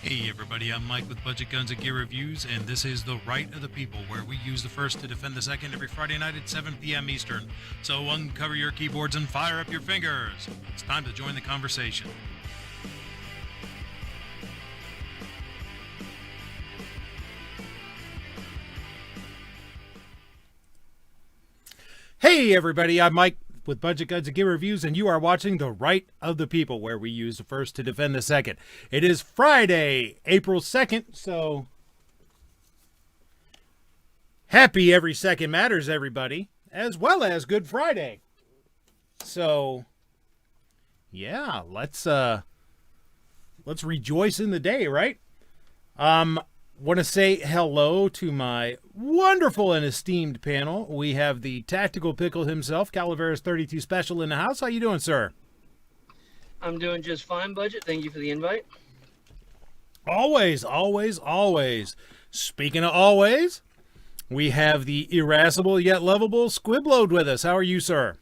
Hey everybody, I'm Mike with Budget Guns and Gear Reviews, and this is The Right of the People, where we use the first to defend the second every Friday night at 7 p.m. Eastern. So uncover your keyboards and fire up your fingers. It's time to join the conversation. Hey everybody, I'm Mike with Budget Guns and Gear Reviews, and you are watching The Right of the People, where we use the first to defend the second. It is Friday, April 2nd, so happy Every Second Matters, everybody, as well as Good Friday. So, yeah, let's rejoice in the day, right? Want to say hello to my wonderful and esteemed panel. We have the tactical pickle himself, Calaveras 32 Special, in the house. How you doing, sir? I'm doing just fine, Budget. Thank you for the invite. Always, always, always. Speaking of always, we have the irascible yet lovable Squibload with us. How are you, sir?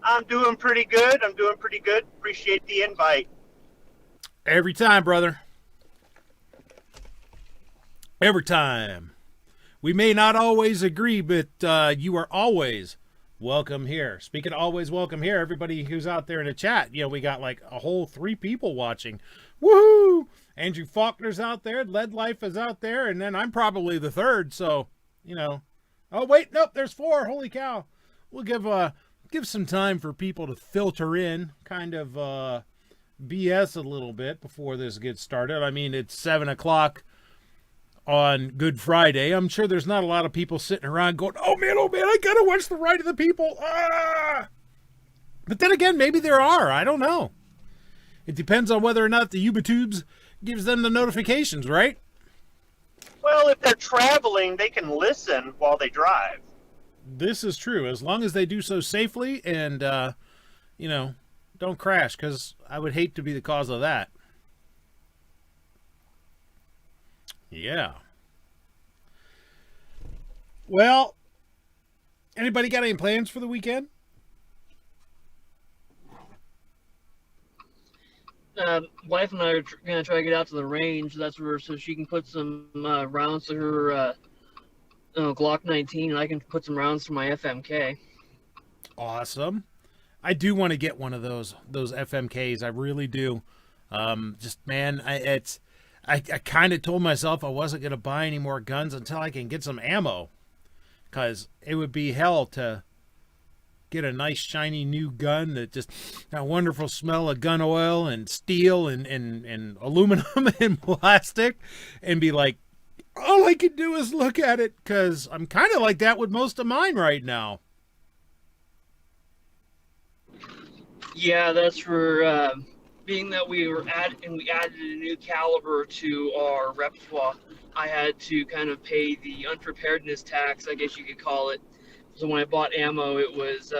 I'm doing pretty good. Appreciate the invite. Every time, brother. Every time. We may not always agree, but you are always welcome here. Speaking of always welcome here, everybody who's out there in the chat, we got like a whole 3 people watching. Woohoo! Andrew Faulkner's out there, Lead Life is out there, and then I'm probably the 3rd, so, Oh, wait, nope, there's 4. Holy cow. We'll give some time for people to filter in, kind of BS a little bit before this gets started. I mean, it's 7 o'clock on Good Friday. I'm sure there's not a lot of people sitting around going, oh man, I gotta watch The Right of the People. But then again, maybe there are. I don't know. It depends on whether or not the YouTubes gives them the notifications, right? Well, if they're traveling, they can listen while they drive. This is true, as long as they do so safely and, don't crash, because I would hate to be the cause of that. Yeah. Well, anybody got any plans for the weekend? Wife and I are going to try to get out to the range. So she can put some rounds to her Glock 19, and I can put some rounds to my FMK. Awesome. I do want to get one of those FMKs. I really do. I kind of told myself I wasn't going to buy any more guns until I can get some ammo, because it would be hell to get a nice shiny new gun that just that wonderful smell of gun oil and steel and aluminum and plastic and be like, all I can do is look at it, because I'm kind of like that with most of mine right now. Yeah, that's for being that we added a new caliber to our repertoire. I had to kind of pay the unpreparedness tax, I guess you could call it. So when I bought ammo, it was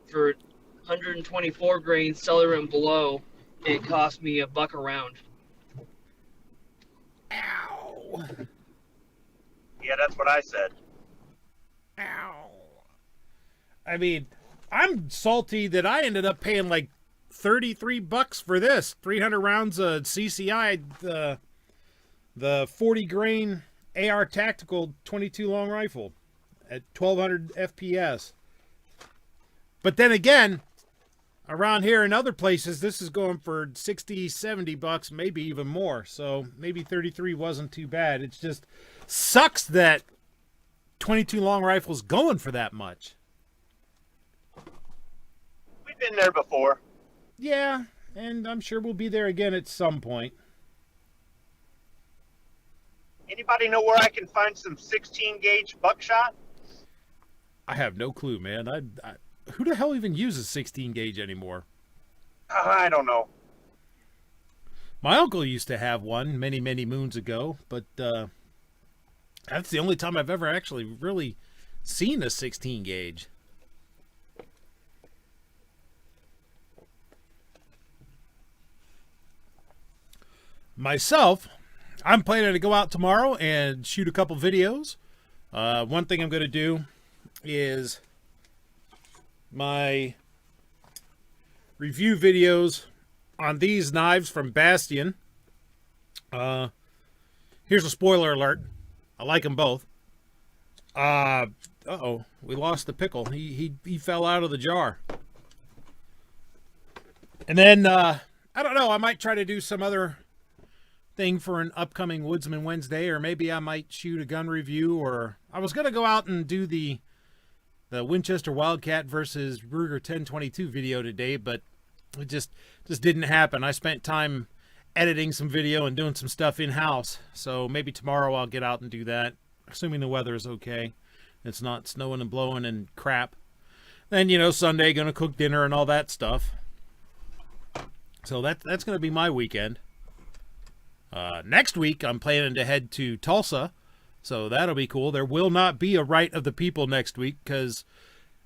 for 124 grain cellar and below. It cost me $1 a round. Ow. Yeah, that's what I said. Ow. I mean, I'm salty that I ended up paying like $33 for this 300 rounds of CCI, the 40 grain AR tactical 22 long rifle at 1200 FPS. But then again, around here in other places, this is going for $60-70, maybe even more. So maybe 33 wasn't too bad. It just sucks that 22 long rifles going for that much. We've been there before. Yeah, and I'm sure we'll be there again at some point. Anybody know where I can find some 16 gauge buckshot? I have no clue, man. Who the hell even uses 16 gauge anymore? I don't know. My uncle used to have one many, many moons ago, but that's the only time I've ever actually really seen a 16 gauge. Myself, I'm planning to go out tomorrow and shoot a couple videos. One thing I'm going to do is my review videos on these knives from Bastion. Here's a spoiler alert. I like them both. Uh-oh, we lost the pickle. He fell out of the jar. And then, I don't know, I might try to do some other thing for an upcoming Woodsman Wednesday, or maybe I might shoot a gun review, or I was going to go out and do the Winchester Wildcat versus Ruger 1022 video today, but it just didn't happen. I spent time editing some video and doing some stuff in-house, so maybe tomorrow I'll get out and do that, assuming the weather is okay. It's not snowing and blowing and crap. Then, you know, Sunday, going to cook dinner and all that stuff. So that's going to be my weekend. Next week, I'm planning to head to Tulsa, so that'll be cool. There will not be a Right of the People next week, because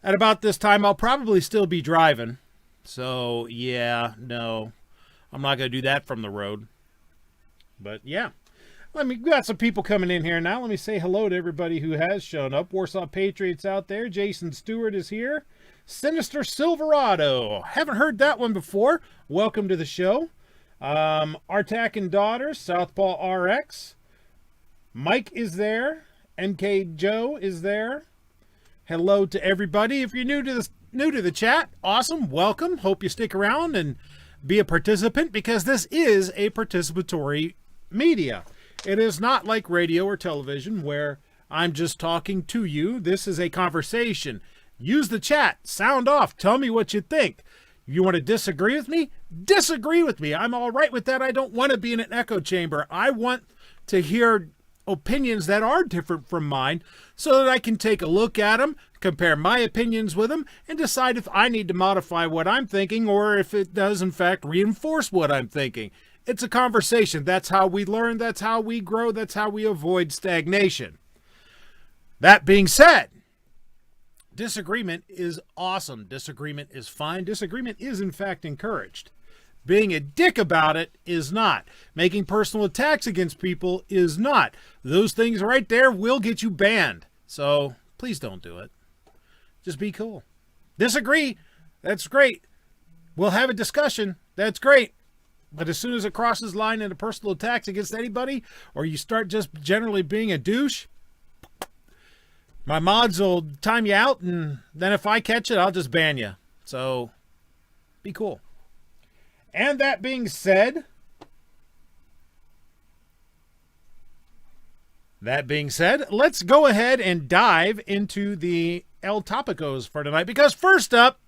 at about this time, I'll probably still be driving. So, yeah, no, I'm not going to do that from the road. But, yeah. We got some people coming in here now. Let me say hello to everybody who has shown up. Warsaw Patriots out there. Jason Stewart is here. Sinister Silverado. Haven't heard that one before. Welcome to the show. Artak and Daughters. Southpaw RX. Mike is there. NK Joe is there. Hello to everybody. If you're new to the chat, awesome. Welcome. Hope you stick around and be a participant, because this is a participatory media. It is not like radio or television where I'm just talking to you. This is a conversation. Use the chat. Sound off. Tell me what you think. You want to disagree with me? Disagree with me. I'm all right with that. I don't want to be in an echo chamber. I want to hear opinions that are different from mine so that I can take a look at them, compare my opinions with them, and decide if I need to modify what I'm thinking or if it does, in fact, reinforce what I'm thinking. It's a conversation. That's how we learn. That's how we grow. That's how we avoid stagnation. That being said, disagreement is awesome. Disagreement is fine. Disagreement is, in fact, encouraged. Being a dick about it is not. Making personal attacks against people is not. Those things right there will get you banned. So please don't do it. Just be cool. Disagree. That's great. We'll have a discussion. That's great. But as soon as it crosses the line into personal attacks against anybody, or you start just generally being a douche, my mods will time you out, and then if I catch it, I'll just ban you. So, be cool. And that being said, let's go ahead and dive into the El Topicos for tonight. Because first up,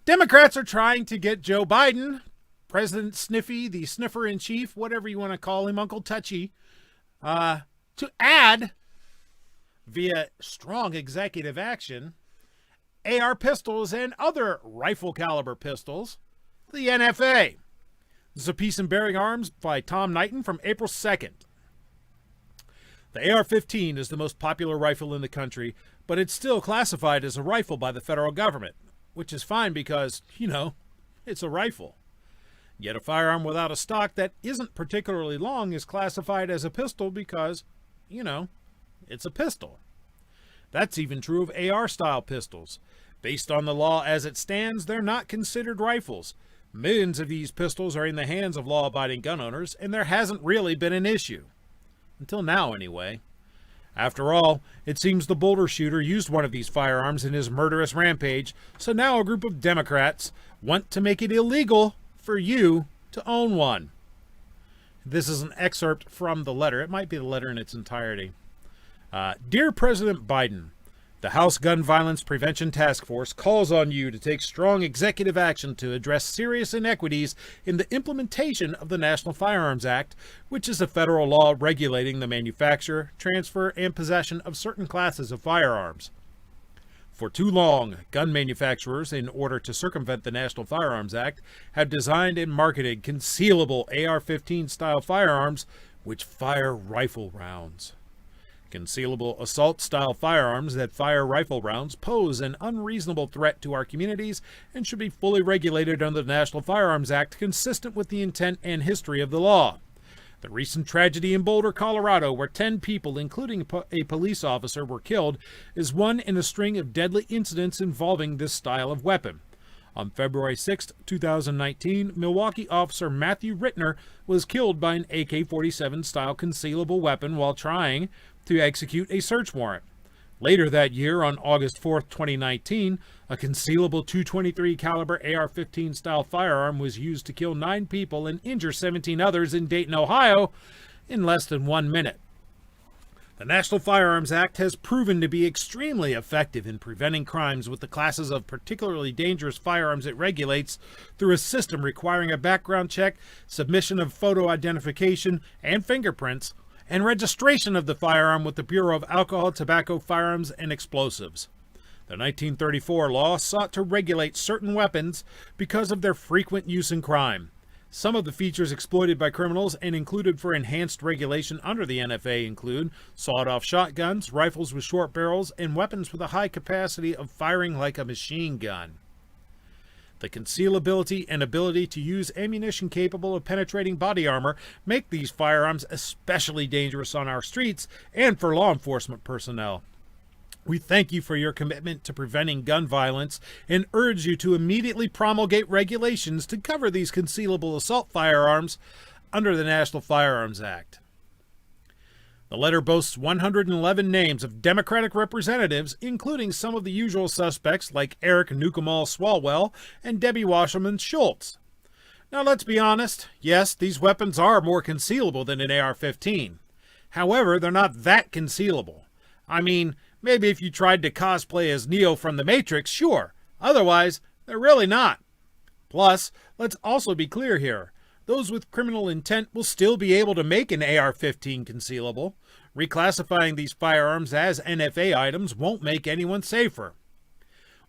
Democrats are trying to get Joe Biden, President Sniffy, the Sniffer-In-Chief, whatever you want to call him, Uncle Touchy, to add, via strong executive action, AR pistols and other rifle caliber pistols, the NFA. This is a piece in Bearing Arms by Tom Knighton from April 2nd. The AR-15 is the most popular rifle in the country, but it's still classified as a rifle by the federal government, which is fine because, you know, it's a rifle. Yet a firearm without a stock that isn't particularly long is classified as a pistol because, you know, it's a pistol. That's even true of AR-style pistols. Based on the law as it stands, they're not considered rifles. Millions of these pistols are in the hands of law-abiding gun owners, and there hasn't really been an issue. Until now, anyway. After all, it seems the Boulder shooter used one of these firearms in his murderous rampage, so now a group of Democrats want to make it illegal for you to own one. This is an excerpt from the letter. It might be the letter in its entirety. Dear President Biden, the House Gun Violence Prevention Task Force calls on you to take strong executive action to address serious inequities in the implementation of the National Firearms Act, which is a federal law regulating the manufacture, transfer, and possession of certain classes of firearms. For too long, gun manufacturers, in order to circumvent the National Firearms Act, have designed and marketed concealable AR-15 style firearms which fire rifle rounds. Concealable assault-style firearms that fire rifle rounds pose an unreasonable threat to our communities and should be fully regulated under the National Firearms Act, consistent with the intent and history of the law. The recent tragedy in Boulder, Colorado, where 10 people, including a police officer, were killed, is one in a string of deadly incidents involving this style of weapon. On February 6, 2019, Milwaukee officer Matthew Rittner was killed by an AK-47 style concealable weapon while trying to execute a search warrant. Later that year, on August 4, 2019, a concealable .223 caliber AR-15 style firearm was used to kill 9 people and injure 17 others in Dayton, Ohio in less than 1 minute. The National Firearms Act has proven to be extremely effective in preventing crimes with the classes of particularly dangerous firearms it regulates through a system requiring a background check, submission of photo identification and fingerprints, and registration of the firearm with the Bureau of Alcohol, Tobacco, Firearms, and Explosives. The 1934 law sought to regulate certain weapons because of their frequent use in crime. Some of the features exploited by criminals and included for enhanced regulation under the NFA include sawed-off shotguns, rifles with short barrels, and weapons with a high capacity of firing like a machine gun. The concealability and ability to use ammunition capable of penetrating body armor make these firearms especially dangerous on our streets and for law enforcement personnel. We thank you for your commitment to preventing gun violence and urge you to immediately promulgate regulations to cover these concealable assault firearms under the National Firearms Act. The letter boasts 111 names of Democratic representatives, including some of the usual suspects like Eric Nukamal Swalwell and Debbie Wasserman Schultz. Now let's be honest, yes, these weapons are more concealable than an AR-15. However, they're not that concealable. I mean, maybe if you tried to cosplay as Neo from The Matrix, sure. Otherwise, they're really not. Plus, let's also be clear here. Those with criminal intent will still be able to make an AR-15 concealable. Reclassifying these firearms as NFA items won't make anyone safer.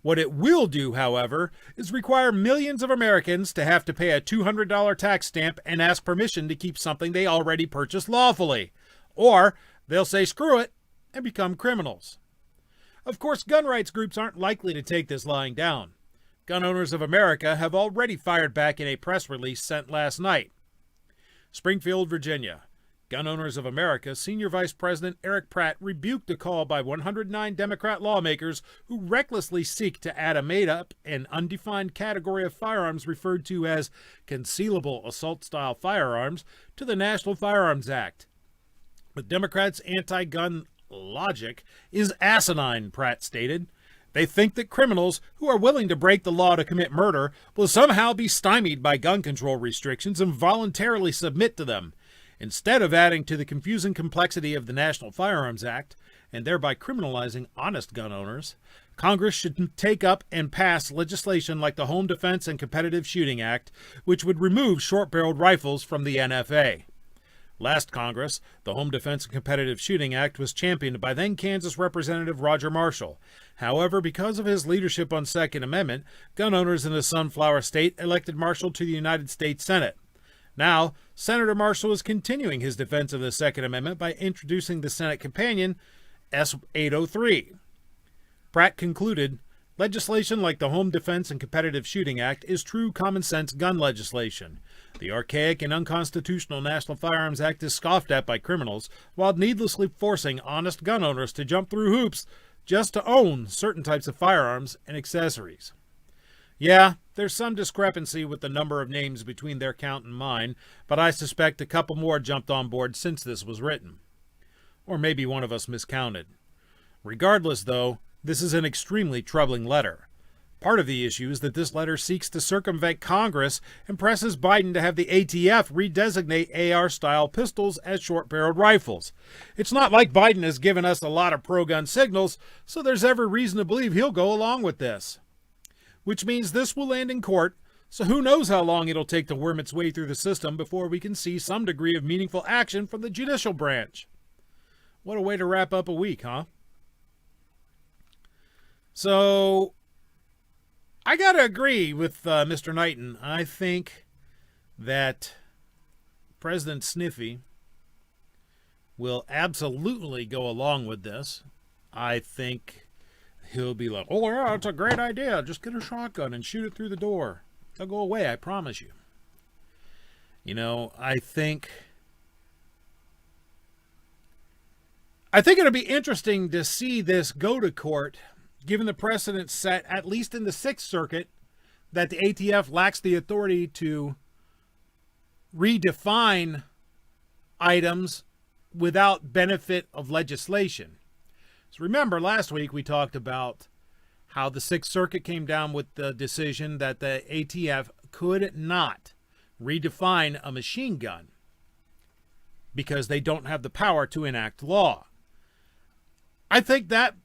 What it will do, however, is require millions of Americans to have to pay a $200 tax stamp and ask permission to keep something they already purchased lawfully. Or they'll say screw it and become criminals. Of course, gun rights groups aren't likely to take this lying down. Gun Owners of America have already fired back in a press release sent last night. Springfield, Virginia. Gun Owners of America Senior Vice President Eric Pratt rebuked a call by 109 Democrat lawmakers who recklessly seek to add a made-up and undefined category of firearms referred to as concealable assault-style firearms to the National Firearms Act. The Democrats' anti-gun logic is asinine, Pratt stated. They think that criminals who are willing to break the law to commit murder will somehow be stymied by gun control restrictions and voluntarily submit to them. Instead of adding to the confusing complexity of the National Firearms Act, and thereby criminalizing honest gun owners, Congress should take up and pass legislation like the Home Defense and Competitive Shooting Act, which would remove short-barreled rifles from the NFA. Last Congress, the Home Defense and Competitive Shooting Act was championed by then Kansas Representative Roger Marshall. However, because of his leadership on Second Amendment, gun owners in the Sunflower State elected Marshall to the United States Senate. Now, Senator Marshall is continuing his defense of the Second Amendment by introducing the Senate companion, S-803. Pratt concluded, legislation like the Home Defense and Competitive Shooting Act is true common-sense gun legislation. The archaic and unconstitutional National Firearms Act is scoffed at by criminals, while needlessly forcing honest gun owners to jump through hoops just to own certain types of firearms and accessories. Yeah, there's some discrepancy with the number of names between their count and mine, but I suspect a couple more jumped on board since this was written. Or maybe one of us miscounted. Regardless, though, this is an extremely troubling letter. Part of the issue is that this letter seeks to circumvent Congress and presses Biden to have the ATF redesignate AR-style pistols as short-barreled rifles. It's not like Biden has given us a lot of pro-gun signals, so there's every reason to believe he'll go along with this. Which means this will land in court, so who knows how long it'll take to worm its way through the system before we can see some degree of meaningful action from the judicial branch. What a way to wrap up a week, huh? So, I gotta agree with Mr. Knighton. I think that President Sniffy will absolutely go along with this. I think he'll be like, oh yeah, it's a great idea. Just get a shotgun and shoot it through the door. They'll go away, I promise you. You know, I think I think it'll be interesting to see this go to court, given the precedent set, at least in the Sixth Circuit, that the ATF lacks the authority to redefine items without benefit of legislation. So remember, last week we talked about how the Sixth Circuit came down with the decision that the ATF could not redefine a machine gun because they don't have the power to enact law. I think that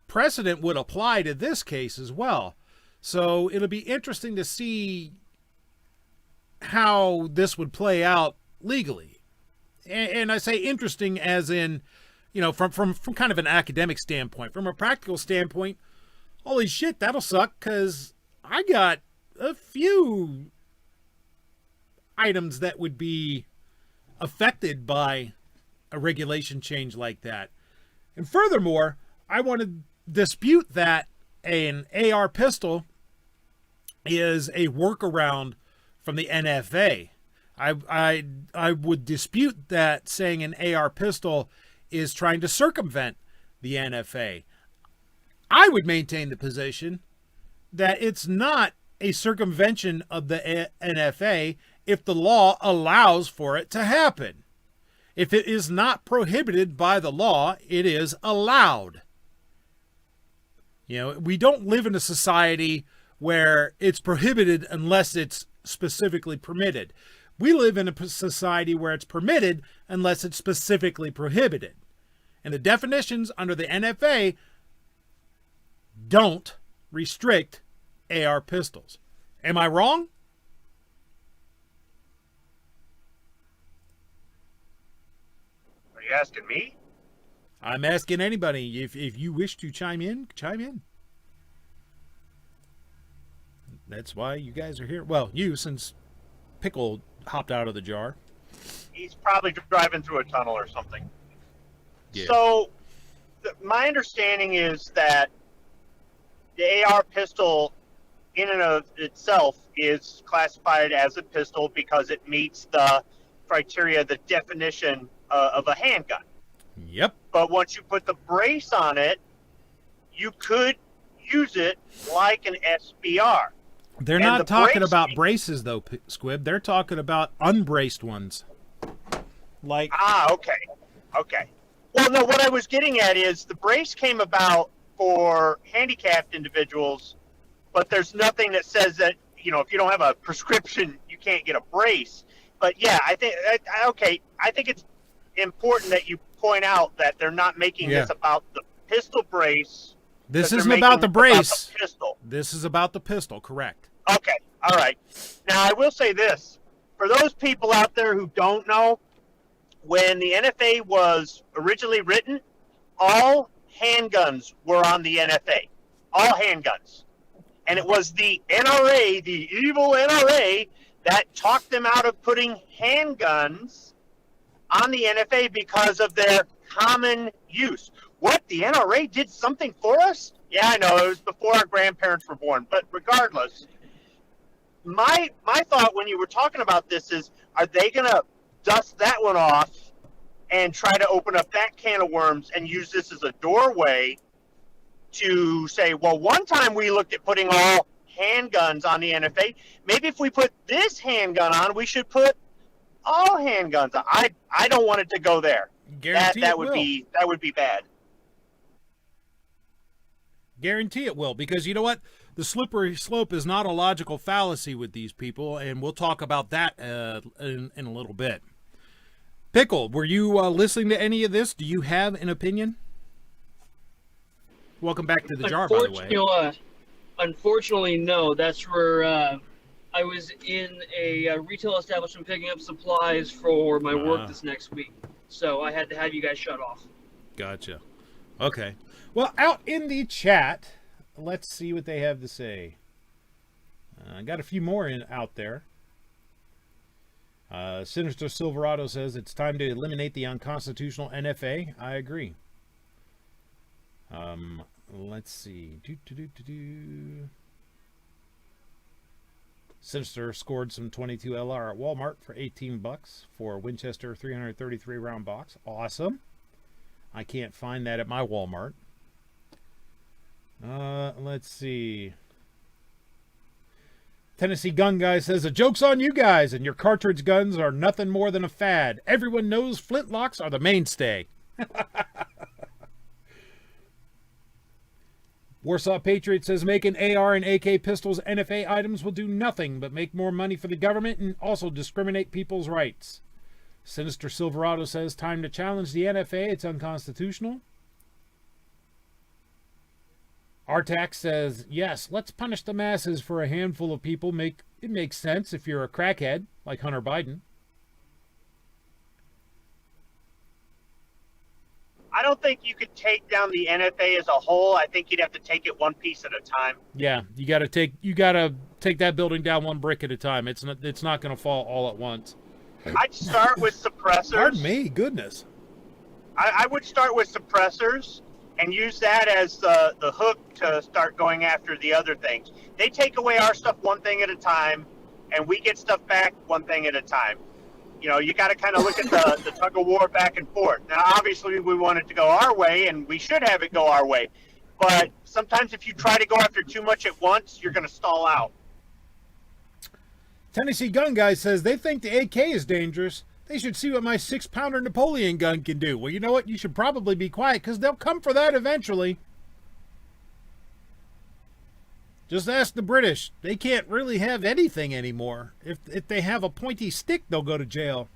precedent would apply to this case as well. So it'll be interesting to see how this would play out legally. And I say interesting as in, you know, from kind of an academic standpoint. From a practical standpoint, holy shit, that'll suck, because I got a few items that would be affected by a regulation change like that. And furthermore, I want to dispute that an AR pistol is a workaround from the NFA. I would dispute that saying an AR pistol is trying to circumvent the NFA. I would maintain the position that it's not a circumvention of the NFA if the law allows for it to happen. If it is not prohibited by the law, it is allowed. You know, we don't live in a society where it's prohibited unless it's specifically permitted. We live in a society where it's permitted unless it's specifically prohibited. And the definitions under the NFA don't restrict AR pistols. Am I wrong? Are you asking me? I'm asking anybody. If you wish to chime in, chime in. That's why you guys are here. Well, you, since Pickle hopped out of the jar. He's probably driving through a tunnel or something. Yeah. So, my understanding is that the AR pistol, in and of itself, is classified as a pistol because it meets the criteria, the definition of a handgun. Yep. But once you put the brace on it, you could use it like an SBR. They're And not the talking brace- about braces, though, Squib. They're talking about unbraced ones. Like, Okay. Well, no, what I was getting at is the brace came about for handicapped individuals, but there's nothing that says that, you know, if you don't have a prescription, you can't get a brace. But yeah, I think it's important that you point out that they're not making this about the pistol brace. this that isn't they're about the making brace. the pistol. This is about the pistol, correct. Okay, all right. Now, I will say this. For those people out there who don't know, when the NFA was originally written, all handguns were on the NFA. All handguns. And it was the NRA, the evil NRA, that talked them out of putting handguns on the NFA because of their common use. What? The NRA did something for us? Yeah, I know. It was before our grandparents were born. But regardless, my thought when you were talking about this is, are they going to dust that one off and try to open up that can of worms and use this as a doorway to say, well, one time we looked at putting all handguns on the NFA. Maybe if we put this handgun on, we should put all handguns on. I don't want it to go there. Guarantee that it would will. be bad. Guarantee it will, because you know what? The slippery slope is not a logical fallacy with these people, and we'll talk about that in a little bit. Pickle, were you listening to any of this? Do you have an opinion? Welcome back to the jar, by the way. Unfortunately, no. That's where I was in a retail establishment picking up supplies for my work this next week. So I had to have you guys shut off. Gotcha. Okay. Well, out in the chat, let's see what they have to say. I got a few more out there. Sinister Silverado says it's time to eliminate the unconstitutional NFA. I agree. Let's see. Sinister scored some 22 LR at Walmart for $18 for a Winchester 333 round box. Awesome. I can't find that at my Walmart. Let's see. Tennessee Gun Guy says, the joke's on you guys, and your cartridge guns are nothing more than a fad. Everyone knows flintlocks are the mainstay. Warsaw Patriot says, making AR and AK pistols NFA items will do nothing but make more money for the government and also discriminate people's rights. Sinister Silverado says, time to challenge the NFA. It's unconstitutional. Artax says, yes, let's punish the masses for a handful of people. It makes sense if you're a crackhead, like Hunter Biden. I don't think you could take down the NFA as a whole. I think you'd have to take it one piece at a time. Yeah, you got to take that building down one brick at a time. It's not going to fall all at once. I'd start with suppressors. Pardon me, goodness. I would start with suppressors and use that as the hook to start going after the other things. They take away our stuff one thing at a time, and we get stuff back one thing at a time. You know, you got to kind of look at the tug of war back and forth. Now, obviously, we want it to go our way, and we should have it go our way. But sometimes if you try to go after too much at once, you're going to stall out. Tennessee Gun Guy says they think the AK is dangerous. They should see what my 6-pounder Napoleon gun can do. Well, you know what? You should probably be quiet because they'll come for that eventually. Just ask the British. They can't really have anything anymore. If they have a pointy stick, they'll go to jail.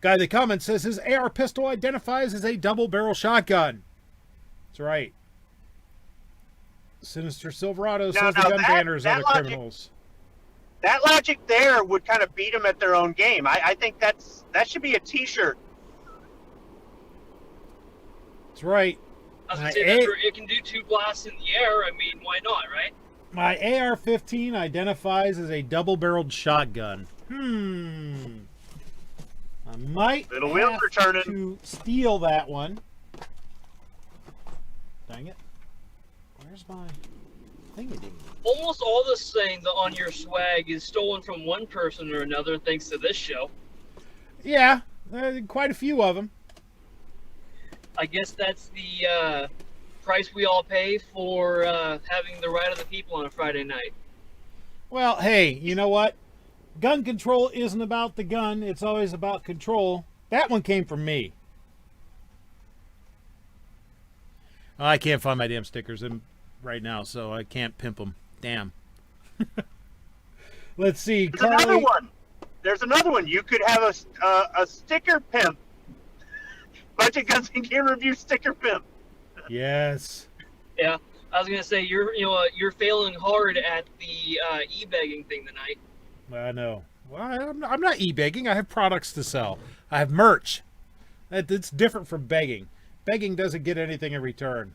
Guy in the comments says his AR pistol identifies as a double-barrel shotgun. That's right. Sinister Silverado says the gun banners are the criminals. That logic there would kind of beat them at their own game. I think that should be a T-shirt. That's right. I was going to say, it can do 2 blasts in the air. I mean, why not, right? My AR-15 identifies as a double-barreled shotgun. I might Little wheels have are turning. to steal that one. Dang it. Where's my thingy-ding? Almost all this thing on your swag is stolen from one person or another thanks to this show. Yeah, quite a few of them. I guess that's the price we all pay for having the right of the people on a Friday night. Well, hey, you know what? Gun control isn't about the gun. It's always about control. That one came from me. I can't find my damn stickers right now, so I can't pimp them. Damn. Let's see. There's another one. There's another one. You could have a sticker pimp. Budget Guns and Gear Review sticker pimp. Yes. Yeah, I was gonna say you're failing hard at the e-begging thing tonight. I know. Well, I'm not e-begging. I have products to sell. I have merch. It's different from begging. Begging doesn't get anything in return.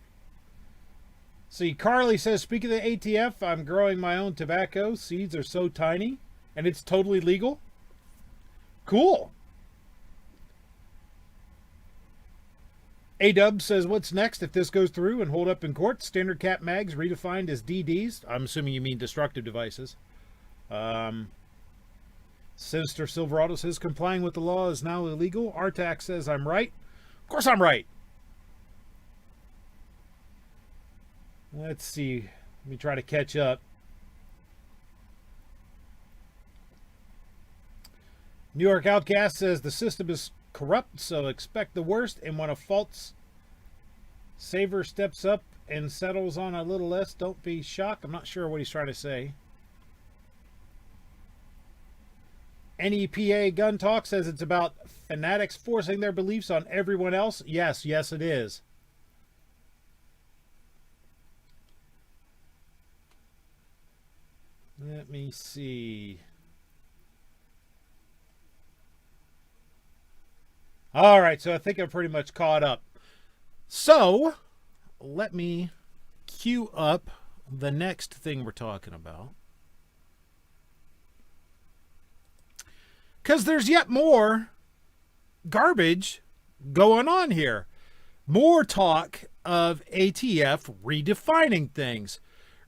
See, Carly says, speaking of the ATF, I'm growing my own tobacco. Seeds are so tiny, and it's totally legal. Cool. A-Dub says, what's next if this goes through and hold up in court? Standard cap mags redefined as DDs. I'm assuming you mean destructive devices. Sinister Silverado says, complying with the law is now illegal. Artax says, I'm right. Of course I'm right. Let's see. Let me try to catch up. New York Outcast says the system is corrupt, so expect the worst. And when a false saver steps up and settles on a little less, don't be shocked. I'm not sure what he's trying to say. NEPA Gun Talk says it's about fanatics forcing their beliefs on everyone else. Yes, it is. Let me see. All right, so I think I'm pretty much caught up. So, let me queue up the next thing we're talking about. Because there's yet more garbage going on here. More talk of ATF redefining things.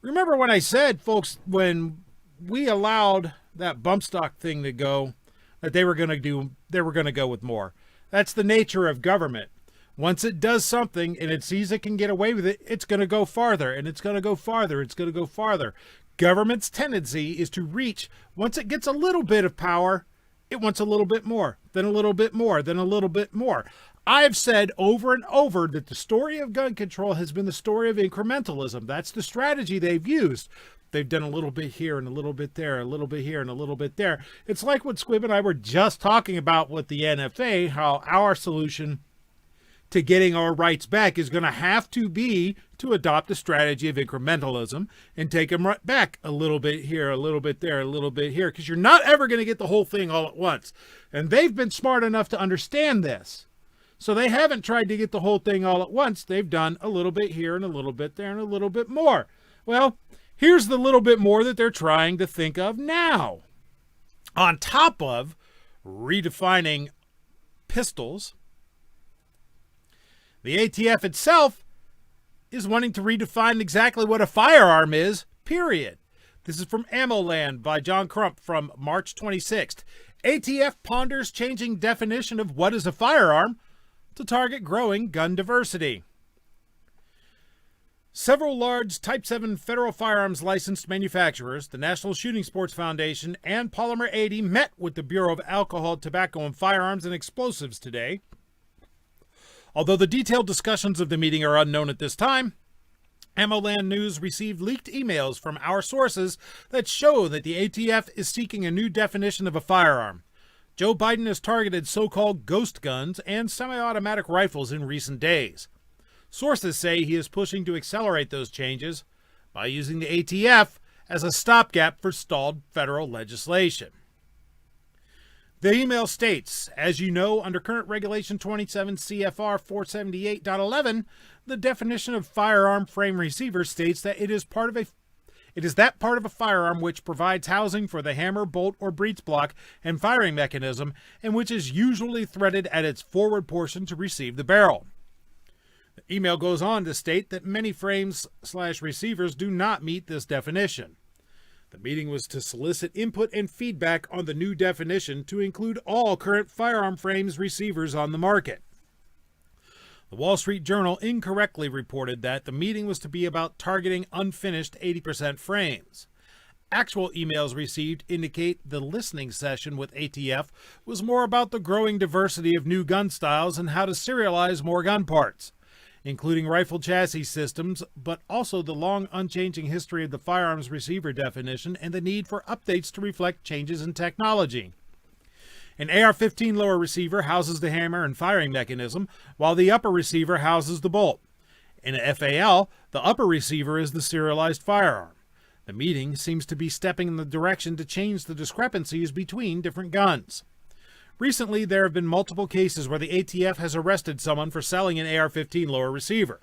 Remember when I said, folks, when we allowed that bump stock thing to go, that they were going to go with more. That's the nature of government. Once it does something and it sees it can get away with it, it's going to go farther, and it's going to go farther, it's going to go farther. Government's tendency is to reach, once it gets a little bit of power, it wants a little bit more, then a little bit more, then a little bit more. I've said over and over that the story of gun control has been the story of incrementalism. That's the strategy they've used. They've done a little bit here and a little bit there, a little bit here and a little bit there. It's like what Squib and I were just talking about with the NFA, how our solution to getting our rights back is going to have to be to adopt a strategy of incrementalism and take them right back a little bit here, a little bit there, a little bit here, because you're not ever going to get the whole thing all at once. And they've been smart enough to understand this. So they haven't tried to get the whole thing all at once. They've done a little bit here and a little bit there and a little bit more. Well, here's the little bit more that they're trying to think of now. On top of redefining pistols, the ATF itself is wanting to redefine exactly what a firearm is, period. This is from Ammo Land by John Crump from March 26th. ATF ponders changing definition of what is a firearm to target growing gun diversity. Several large Type 7 federal firearms licensed manufacturers, the National Shooting Sports Foundation, and Polymer 80 met with the Bureau of Alcohol, Tobacco, and Firearms and Explosives today. Although the detailed discussions of the meeting are unknown at this time, AmmoLand News received leaked emails from our sources that show that the ATF is seeking a new definition of a firearm. Joe Biden has targeted so-called ghost guns and semi-automatic rifles in recent days. Sources say he is pushing to accelerate those changes by using the ATF as a stopgap for stalled federal legislation. The email states, as you know, under current Regulation 27 CFR 478.11, the definition of firearm frame receiver states that it is that part of a firearm which provides housing for the hammer, bolt, or breech block and firing mechanism, and which is usually threaded at its forward portion to receive the barrel. The email goes on to state that many frames/receivers do not meet this definition. The meeting was to solicit input and feedback on the new definition to include all current firearm frames receivers on the market. The Wall Street Journal incorrectly reported that the meeting was to be about targeting unfinished 80% frames. Actual emails received indicate the listening session with ATF was more about the growing diversity of new gun styles and how to serialize more gun parts, including rifle chassis systems, but also the long unchanging history of the firearms receiver definition and the need for updates to reflect changes in technology. An AR-15 lower receiver houses the hammer and firing mechanism, while the upper receiver houses the bolt. In a FAL, the upper receiver is the serialized firearm. The meeting seems to be stepping in the direction to change the discrepancies between different guns. Recently, there have been multiple cases where the ATF has arrested someone for selling an AR-15 lower receiver.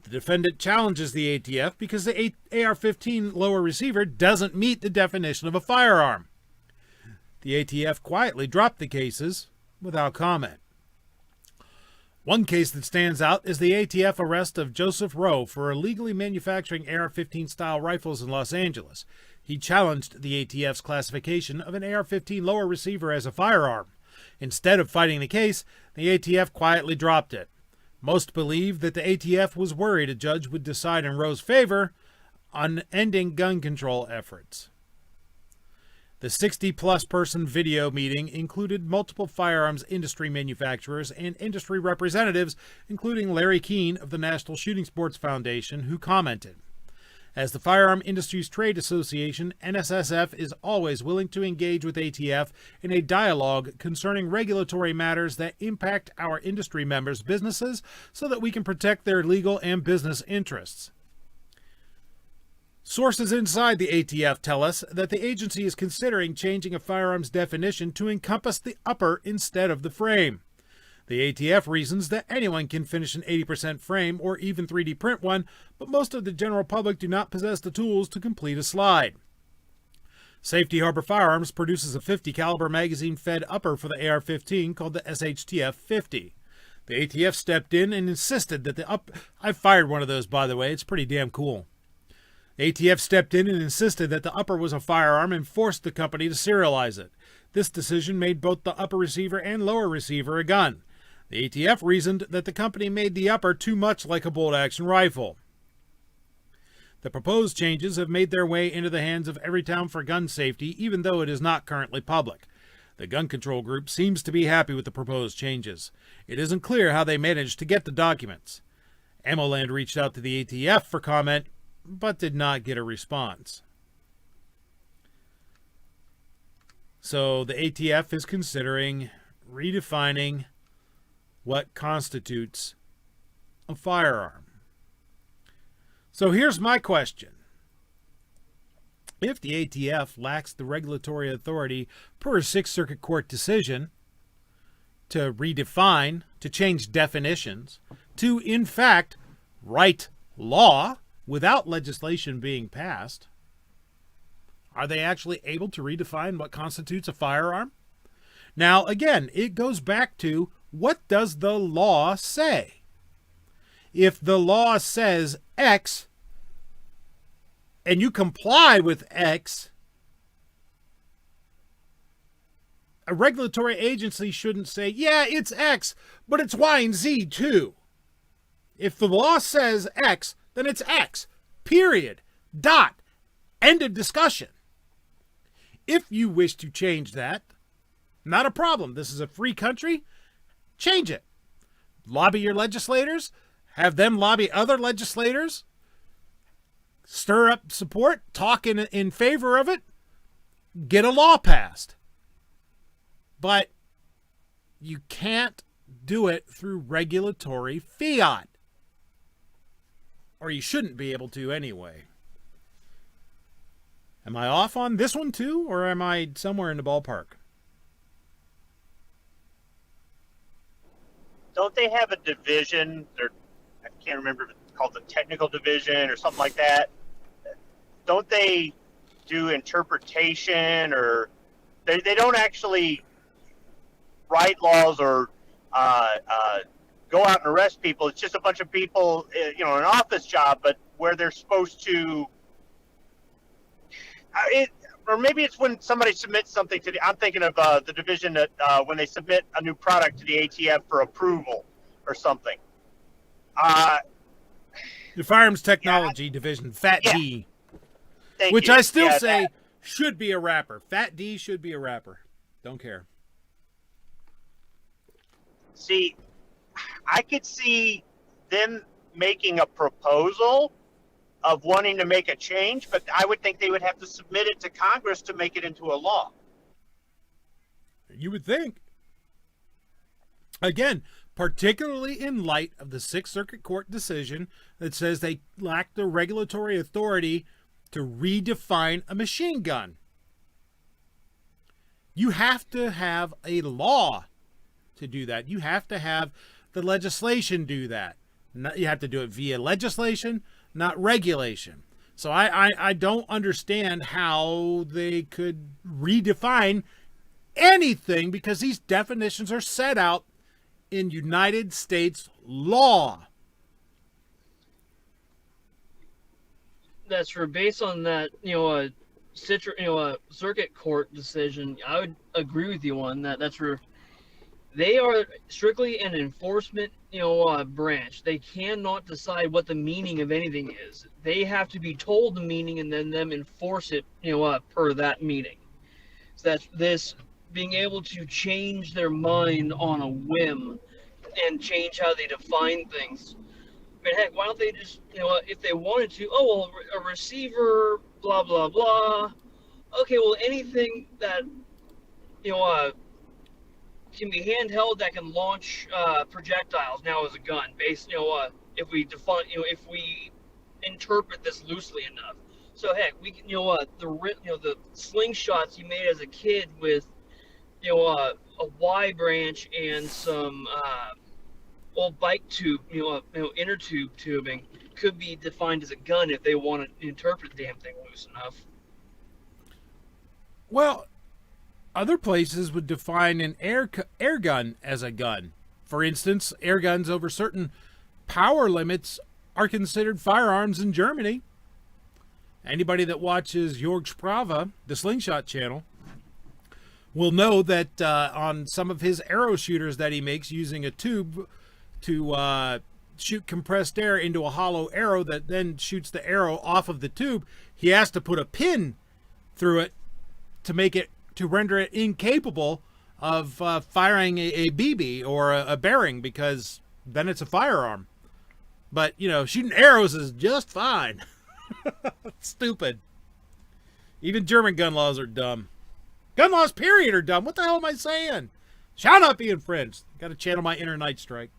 The defendant challenges the ATF because the AR-15 lower receiver doesn't meet the definition of a firearm. The ATF quietly dropped the cases without comment. One case that stands out is the ATF arrest of Joseph Rowe for illegally manufacturing AR-15 style rifles in Los Angeles. He challenged the ATF's classification of an AR-15 lower receiver as a firearm. Instead of fighting the case, the ATF quietly dropped it. Most believe that the ATF was worried a judge would decide in Rowe's favor on ending gun control efforts. The 60-plus person video meeting included multiple firearms industry manufacturers and industry representatives, including Larry Keane of the National Shooting Sports Foundation, who commented, "As the Firearm Industries Trade Association, NSSF is always willing to engage with ATF in a dialogue concerning regulatory matters that impact our industry members' businesses so that we can protect their legal and business interests." Sources inside the ATF tell us that the agency is considering changing a firearm's definition to encompass the upper instead of the frame. The ATF reasons that anyone can finish an 80% frame or even 3D print one, but most of the general public do not possess the tools to complete a slide. Safety Harbor Firearms produces a 50 caliber magazine-fed upper for the AR-15 called the SHTF-50. The ATF stepped in and insisted that I fired one of those, by the way. It's pretty damn cool. ATF stepped in and insisted that the upper was a firearm and forced the company to serialize it. This decision made both the upper receiver and lower receiver a gun. The ATF reasoned that the company made the upper too much like a bolt-action rifle. The proposed changes have made their way into the hands of Everytown for gun safety, even though it is not currently public. The gun control group seems to be happy with the proposed changes. It isn't clear how they managed to get the documents. Ammoland reached out to the ATF for comment, but did not get a response. So the ATF is considering redefining what constitutes a firearm. So here's my question. If the ATF lacks the regulatory authority per a Sixth Circuit Court decision to redefine, to change definitions, to, in fact, write law without legislation being passed, are they actually able to redefine what constitutes a firearm? Now, again, it goes back to, what does the law say? If the law says X, and you comply with X, a regulatory agency shouldn't say, yeah, it's X, but it's Y and Z too. If the law says X, then it's X. Period. Dot. End of discussion. If you wish to change that, not a problem. This is a free country. Change it. Lobby your legislators. Have them lobby other legislators. Stir up support. Talk in favor of it. Get a law passed. But you can't do it through regulatory fiat. Or you shouldn't be able to anyway. Am I off on this one too, or am I somewhere in the ballpark? Don't they have a division? I can't remember if it's called the technical division or something like that. Don't they do interpretation, or they don't actually write laws or go out and arrest people? It's just a bunch of people, an office job, but where they're supposed to. Or maybe it's when somebody submits something to I'm thinking of the division that when they submit a new product to the ATF for approval or something. The Firearms Technology Division, FAT-D, which you. I still say should be a wrapper. FAT-D should be a wrapper. Don't care. See, I could see them making a proposal of wanting to make a change, but I would think they would have to submit it to Congress to make it into a law. You would think. Again, particularly in light of the Sixth Circuit Court decision that says they lack the regulatory authority to redefine a machine gun. You have to have a law to do that. You have to have the legislation do that. You have to do it via legislation, not regulation. So I don't understand how they could redefine anything, because these definitions are set out in United States law. That's for based on that, circuit court decision. I would agree with you on that. That's for they are strictly an enforcement, branch. They cannot decide what the meaning of anything is. They have to be told the meaning and then them enforce it, per that meaning. So that's this being able to change their mind on a whim and change how they define things. I mean, heck, why don't they just, if they wanted to, a receiver, blah, blah, blah. Okay, well, anything that, can be handheld that can launch projectiles now as a gun, based, if we define, if we interpret this loosely enough. So heck, we can, the slingshots you made as a kid with, a Y branch and some old bike tube, inner tube tubing could be defined as a gun if they want to interpret the damn thing loose enough. Well, other places would define an air gun as a gun. For instance, air guns over certain power limits are considered firearms in Germany. Anybody that watches Jörg Sprava, the Slingshot channel, will know that on some of his arrow shooters that he makes using a tube to shoot compressed air into a hollow arrow that then shoots the arrow off of the tube, he has to put a pin through it to render it incapable of firing a BB or a bearing, because then it's a firearm. But, shooting arrows is just fine. Stupid. Even German gun laws are dumb. Gun laws, period, are dumb. What the hell am I saying? Shall not be infringed. Got to channel my inner Night Strike.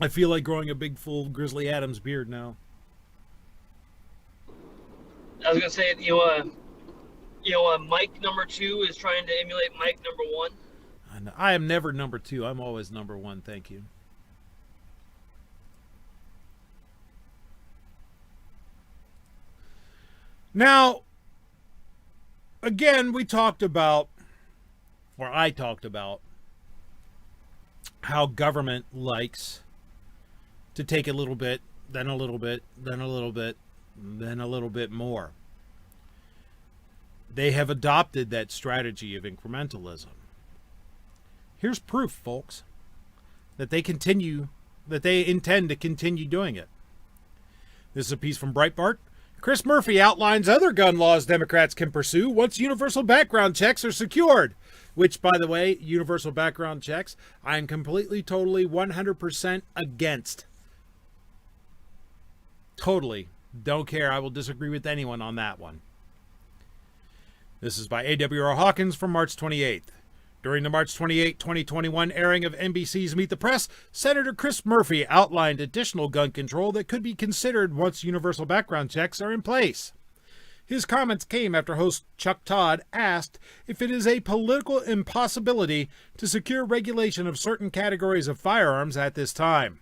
I feel like growing a big, full Grizzly Adams beard now. I was gonna say, Mike number 2 is trying to emulate Mike number 1. I am never number 2. I'm always number 1. Thank you. Now, again, I talked about how government likes to take a little bit, then a little bit, then a little bit, then a little bit more. They have adopted that strategy of incrementalism. Here's proof, folks, that they intend to continue doing it. This is a piece from Breitbart. Chris Murphy outlines other gun laws Democrats can pursue once universal background checks are secured. Which, by the way, universal background checks, I am completely, totally, 100% against. Totally. Don't care. I will disagree with anyone on that one. This is by A.W.R. Hawkins from March 28th. During the March 28, 2021 airing of NBC's Meet the Press, Senator Chris Murphy outlined additional gun control that could be considered once universal background checks are in place. His comments came after host Chuck Todd asked if it is a political impossibility to secure regulation of certain categories of firearms at this time.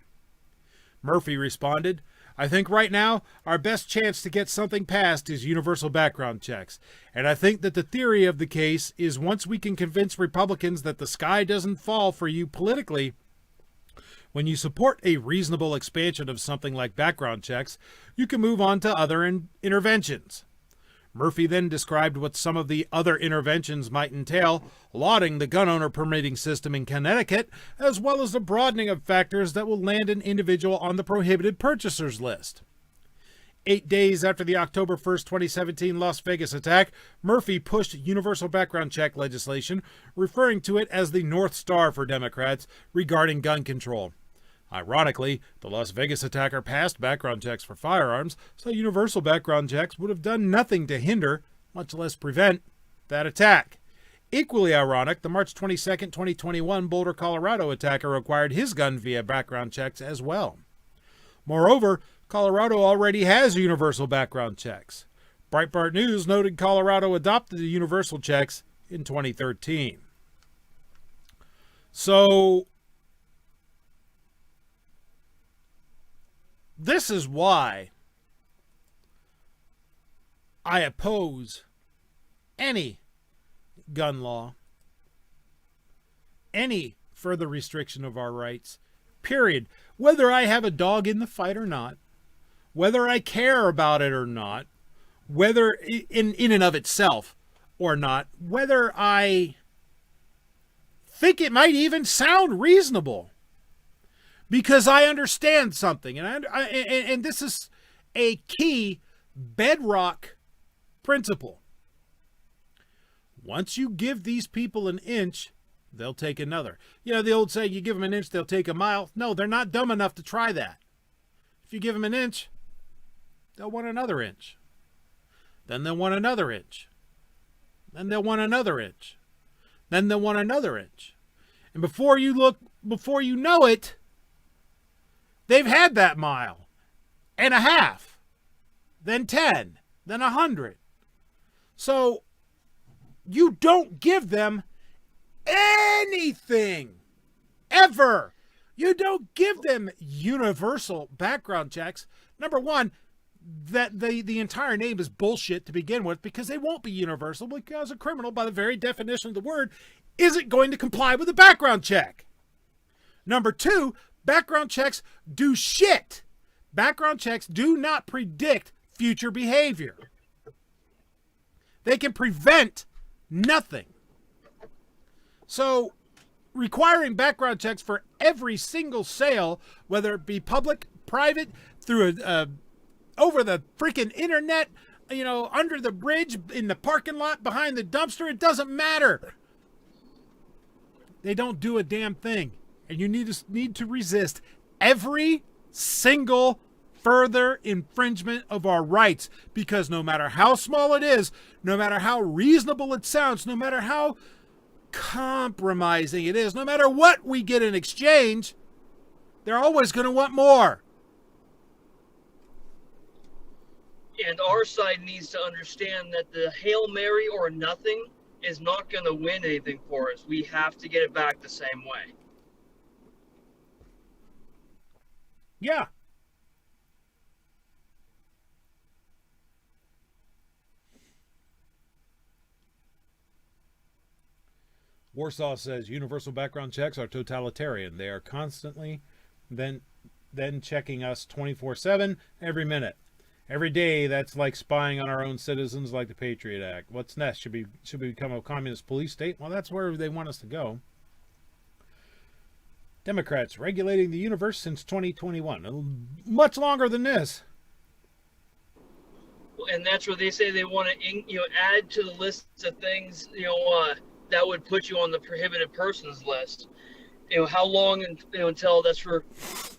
Murphy responded, "I think right now our best chance to get something passed is universal background checks. And I think that the theory of the case is once we can convince Republicans that the sky doesn't fall for you politically, when you support a reasonable expansion of something like background checks, you can move on to other interventions." Murphy then described what some of the other interventions might entail, lauding the gun owner permitting system in Connecticut, as well as the broadening of factors that will land an individual on the prohibited purchasers list. 8 days after the October 1st, 2017 Las Vegas attack, Murphy pushed universal background check legislation, referring to it as the North Star for Democrats regarding gun control. Ironically, the Las Vegas attacker passed background checks for firearms, so universal background checks would have done nothing to hinder, much less prevent, that attack. Equally ironic, the March 22, 2021 Boulder, Colorado attacker required his gun via background checks as well. Moreover, Colorado already has universal background checks. Breitbart News noted Colorado adopted the universal checks in 2013. So, this is why I oppose any gun law, any further restriction of our rights, period. Whether I have a dog in the fight or not, whether I care about it or not, whether in and of itself or not, whether I think it might even sound reasonable. Because I understand something, and this is a key bedrock principle. Once you give these people an inch, they'll take another. The old saying, you give them an inch, they'll take a mile. No, they're not dumb enough to try that. If you give them an inch, they'll want another inch. Then they'll want another inch. Then they'll want another inch. Then they'll want another inch. And before you know it, they've had that mile and a half, then 10, then 100. So you don't give them anything, ever. You don't give them universal background checks. Number one, that the entire name is bullshit to begin with, because they won't be universal, because a criminal, by the very definition of the word, isn't going to comply with a background check. Number two, background checks do shit. Background checks do not predict future behavior. They can prevent nothing. So requiring background checks for every single sale, whether it be public, private, through over the freaking internet, under the bridge, in the parking lot, behind the dumpster, it doesn't matter. They don't do a damn thing. And you need to resist every single further infringement of our rights, because no matter how small it is, no matter how reasonable it sounds, no matter how compromising it is, no matter what we get in exchange, they're always going to want more. And our side needs to understand that the Hail Mary or nothing is not going to win anything for us. We have to get it back the same way. Yeah. Warsaw says universal background checks are totalitarian. They are constantly then checking us 24/7 every minute. Every day, that's like spying on our own citizens, like the Patriot Act. What's next? Should we become a communist police state? Well, that's where they want us to go. Democrats regulating the universe since 2021. Much longer than this. And that's where they say they want to, add to the list of things, that would put you on the prohibited persons list. How long until that's for?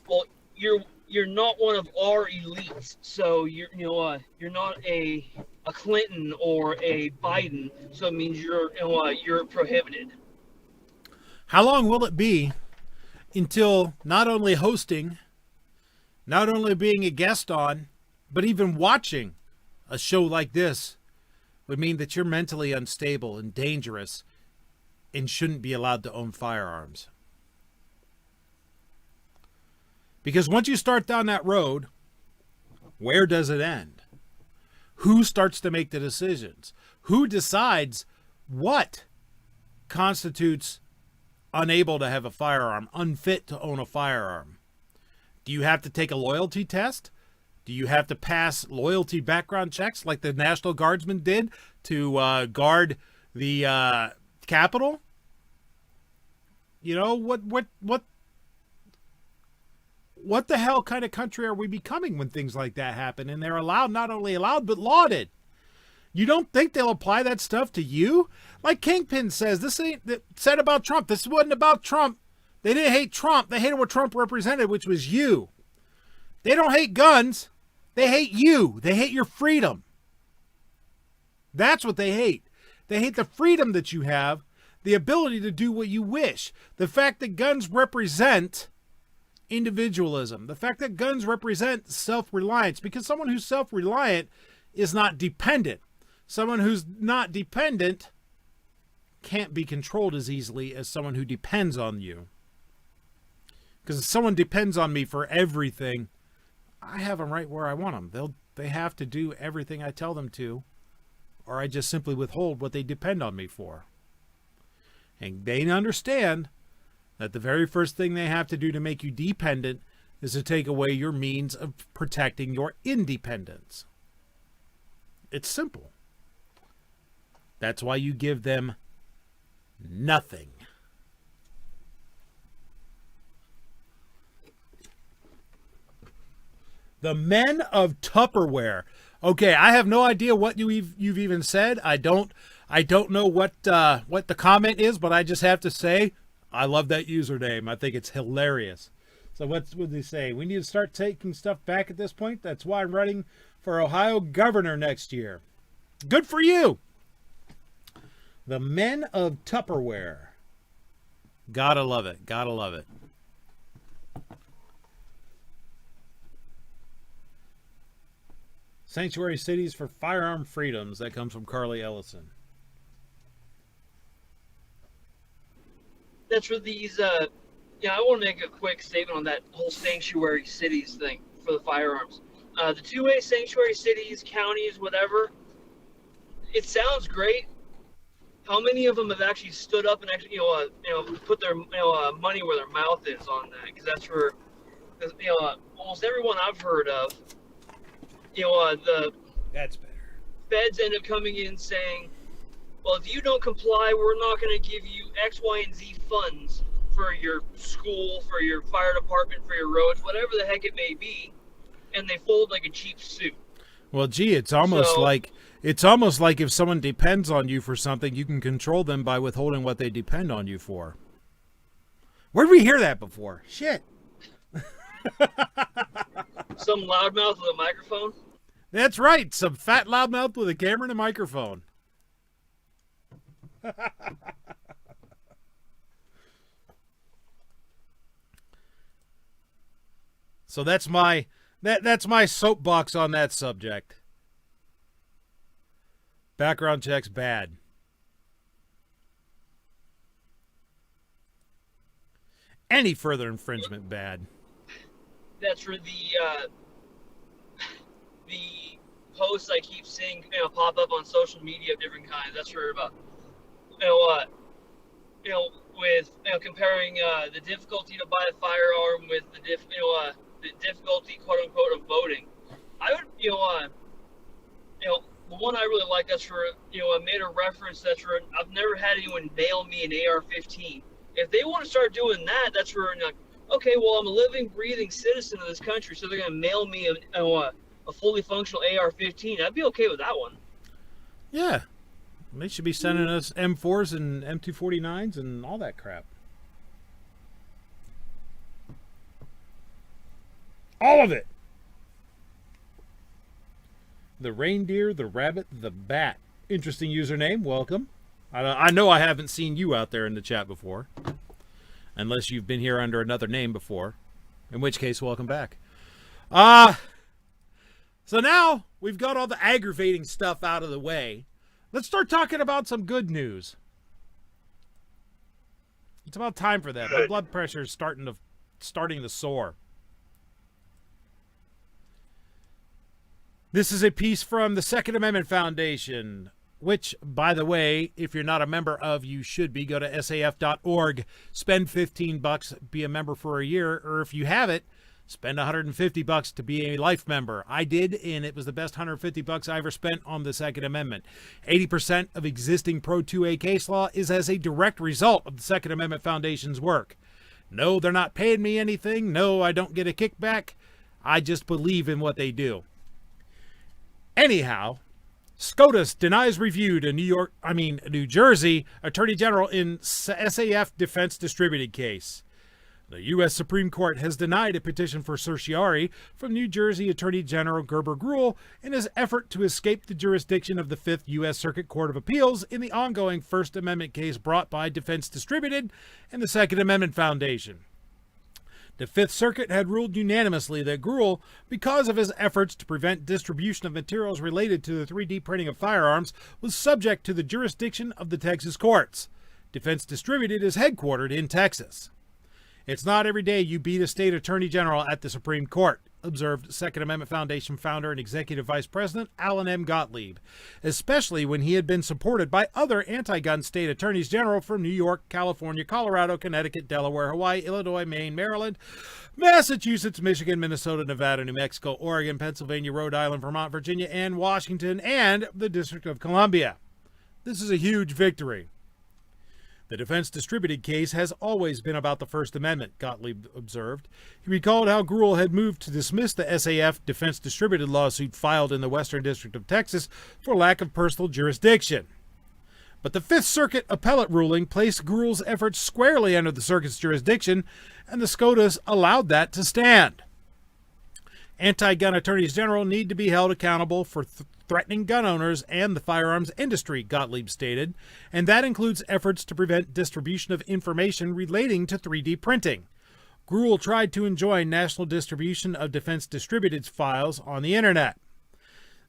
Well, you're not one of our elites, so you're not a Clinton or a Biden, so it means you're prohibited. How long will it be until not only hosting, not only being a guest on, but even watching a show like this would mean that you're mentally unstable and dangerous and shouldn't be allowed to own firearms? Because once you start down that road, where does it end? Who starts to make the decisions? Who decides what constitutes unable to have a firearm, unfit to own a firearm? Do you have to take a loyalty test? Do you have to pass loyalty background checks like the National Guardsmen did to guard the Capitol? What the hell kind of country are we becoming when things like that happen? And they're not only allowed, but lauded. You don't think they'll apply that stuff to you? Like Kingpin says, this ain't said about Trump. This wasn't about Trump. They didn't hate Trump. They hated what Trump represented, which was you. They don't hate guns. They hate you. They hate your freedom. That's what they hate. They hate the freedom that you have, the ability to do what you wish. The fact that guns represent individualism. The fact that guns represent self-reliance, because someone who's self-reliant is not dependent. Someone who's not dependent can't be controlled as easily as someone who depends on you. Because if someone depends on me for everything, I have them right where I want them. They have to do everything I tell them to, or I just simply withhold what they depend on me for. And they understand that the very first thing they have to do to make you dependent is to take away your means of protecting your independence. It's simple. That's why you give them nothing. The men of Tupperware. Okay, I have no idea what you've even said. I don't know what the comment is, but I just have to say, I love that username. I think it's hilarious. So what would they say? We need to start taking stuff back at this point. That's why I'm running for Ohio governor next year. Good for you. The men of Tupperware. Gotta love it. Gotta love it. Sanctuary cities for firearm freedoms. That comes from Carly Ellison. That's for these, I want to make a quick statement on that whole sanctuary cities thing for the firearms. The two-way sanctuary cities, counties, whatever, it sounds great. How many of them have actually stood up and actually, put their, money where their mouth is on that? Because that's where, almost everyone I've heard of, That's better. feds end up coming in saying, well, if you don't comply, we're not going to give you X, Y, and Z funds for your school, for your fire department, for your roads, whatever the heck it may be, and they fold like a cheap suit. Well, gee, it's almost like if someone depends on you for something, you can control them by withholding what they depend on you for. Where did we hear that before? Shit. Some loudmouth with a microphone? That's right. Some fat loudmouth with a camera and a microphone. So that's my soapbox on that subject. Background checks bad. Any further infringement bad. That's for the posts I keep seeing, pop up on social media of different kinds. That's for about, with comparing the difficulty to buy a firearm with the difficulty, quote unquote, of voting. I would, the one I really like, that's for, I made a reference, that's for, I've never had anyone mail me an AR-15. If they want to start doing that, that's for, okay, well, I'm a living, breathing citizen of this country, so they're going to mail me a fully functional AR-15. I'd be okay with that one. Yeah. They should be sending us M4s and M249s and all that crap. All of it. The reindeer, the rabbit, the bat. Interesting username. Welcome. I know I haven't seen you out there in the chat before. Unless you've been here under another name before. In which case, welcome back. So now we've got all the aggravating stuff out of the way. Let's start talking about some good news. It's about time for that. My blood pressure is starting to soar. This is a piece from the Second Amendment Foundation, which, by the way, if you're not a member of, you should be. Go to saf.org, spend $15, be a member for a year, or if you have it, spend $150 to be a life member. I did, and it was the best $150 I ever spent on the Second Amendment. 80% of existing Pro 2A case law is as a direct result of the Second Amendment Foundation's work. No, they're not paying me anything. No, I don't get a kickback. I just believe in what they do. Anyhow, SCOTUS denies review to New Jersey Attorney General in SAF defense distributed case. The U.S. Supreme Court has denied a petition for certiorari from New Jersey Attorney General Gerber Gruhl in his effort to escape the jurisdiction of the Fifth U.S. Circuit Court of Appeals in the ongoing First Amendment case brought by Defense Distributed and the Second Amendment Foundation. The Fifth Circuit had ruled unanimously that Gruhl, because of his efforts to prevent distribution of materials related to the 3D printing of firearms, was subject to the jurisdiction of the Texas courts. Defense Distributed is headquartered in Texas. It's not every day you beat a state attorney general at the Supreme Court, observed Second Amendment Foundation founder and executive vice president Alan M. Gottlieb, especially when he had been supported by other anti-gun state attorneys general from New York, California, Colorado, Connecticut, Delaware, Hawaii, Illinois, Maine, Maryland, Massachusetts, Michigan, Minnesota, Nevada, New Mexico, Oregon, Pennsylvania, Rhode Island, Vermont, Virginia, and Washington, and the District of Columbia. This is a huge victory. The defense distributed case has always been about the First Amendment, Gottlieb observed. He recalled how Gruhl had moved to dismiss the SAF defense distributed lawsuit filed in the Western District of Texas for lack of personal jurisdiction. But the Fifth Circuit appellate ruling placed Gruhl's efforts squarely under the circuit's jurisdiction, and the SCOTUS allowed that to stand. Anti-gun attorneys general need to be held accountable for threatening gun owners and the firearms industry, Gottlieb stated, and that includes efforts to prevent distribution of information relating to 3D printing. Gruhl tried to enjoin national distribution of Defense Distributed's files on the internet.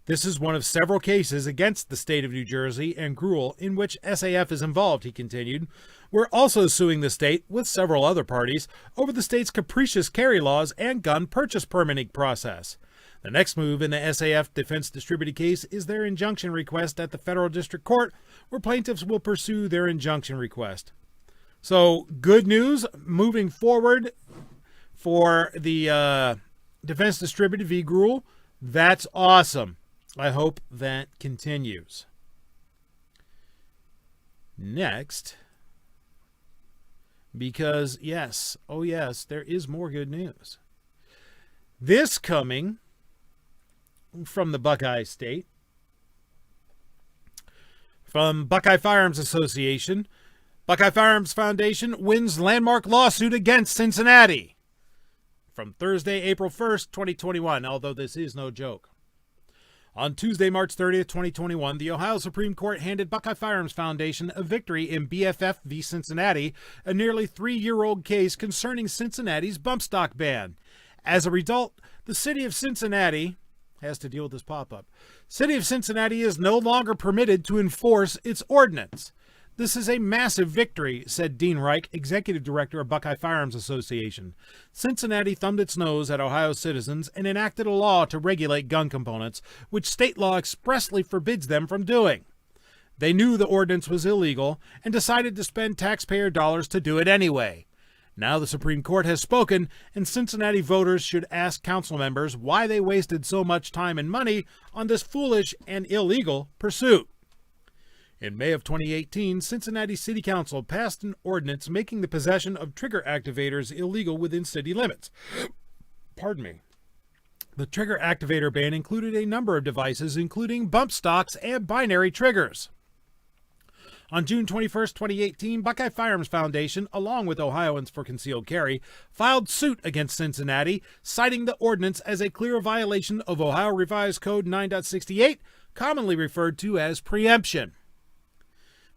This is one of several cases against the state of New Jersey and Gruhl in which SAF is involved, he continued. We're also suing the state, with several other parties, over the state's capricious carry laws and gun purchase permitting process. The next move in the SAF defense distributed case is their injunction request at the federal district court, where plaintiffs will pursue their injunction request. So, good news moving forward for the defense distributed v. Gruhl. That's awesome. I hope that continues. Next, because yes, oh yes, there is more good news. This coming from the Buckeye State, from Buckeye Firearms Association, Buckeye Firearms Foundation wins landmark lawsuit against Cincinnati. From Thursday, April 1st, 2021, although this is no joke. On Tuesday, March 30th, 2021, the Ohio Supreme Court handed Buckeye Firearms Foundation a victory in BFF v. Cincinnati, a nearly 3-year-old case concerning Cincinnati's bump stock ban. As a result, the city of Cincinnati has to deal with this pop-up. City of Cincinnati is no longer permitted to enforce its ordinance. This is a massive victory, said Dean Reich, executive director of Buckeye Firearms Association. Cincinnati thumbed its nose at Ohio citizens and enacted a law to regulate gun components, which state law expressly forbids them from doing. They knew the ordinance was illegal and decided to spend taxpayer dollars to do it anyway. Now the Supreme Court has spoken, and Cincinnati voters should ask council members why they wasted so much time and money on this foolish and illegal pursuit. In May of 2018, Cincinnati City Council passed an ordinance making the possession of trigger activators illegal within city limits. Pardon me. The trigger activator ban included a number of devices, including bump stocks and binary triggers. On June 21st, 2018, Buckeye Firearms Foundation, along with Ohioans for Concealed Carry, filed suit against Cincinnati, citing the ordinance as a clear violation of Ohio Revised Code 9.68, commonly referred to as preemption.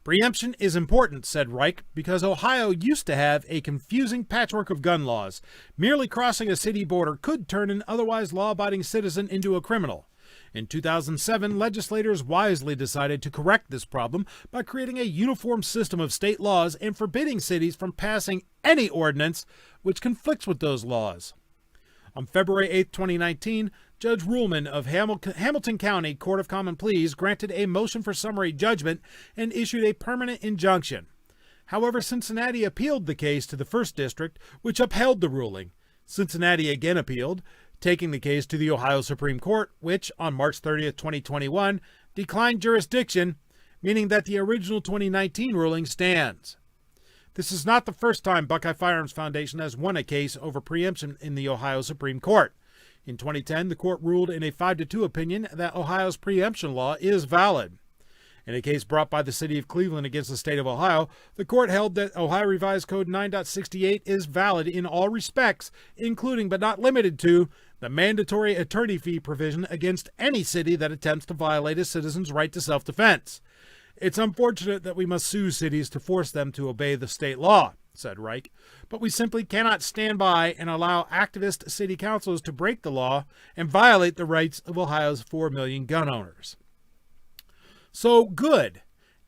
Preemption is important, said Reich, because Ohio used to have a confusing patchwork of gun laws. Merely crossing a city border could turn an otherwise law-abiding citizen into a criminal. In 2007, legislators wisely decided to correct this problem by creating a uniform system of state laws and forbidding cities from passing any ordinance which conflicts with those laws. On February 8, 2019, Judge Ruhlman of Hamilton County Court of Common Pleas granted a motion for summary judgment and issued a permanent injunction. However, Cincinnati appealed the case to the 1st District, which upheld the ruling. Cincinnati again appealed, taking the case to the Ohio Supreme Court, which, on March 30, 2021, declined jurisdiction, meaning that the original 2019 ruling stands. This is not the first time Buckeye Firearms Foundation has won a case over preemption in the Ohio Supreme Court. In 2010, the court ruled in a 5-2 opinion that Ohio's preemption law is valid. In a case brought by the city of Cleveland against the state of Ohio, the court held that Ohio Revised Code 9.68 is valid in all respects, including but not limited to the mandatory attorney fee provision against any city that attempts to violate a citizen's right to self-defense. It's unfortunate that we must sue cities to force them to obey the state law, said Reich, but we simply cannot stand by and allow activist city councils to break the law and violate the rights of Ohio's 4 million gun owners. So good.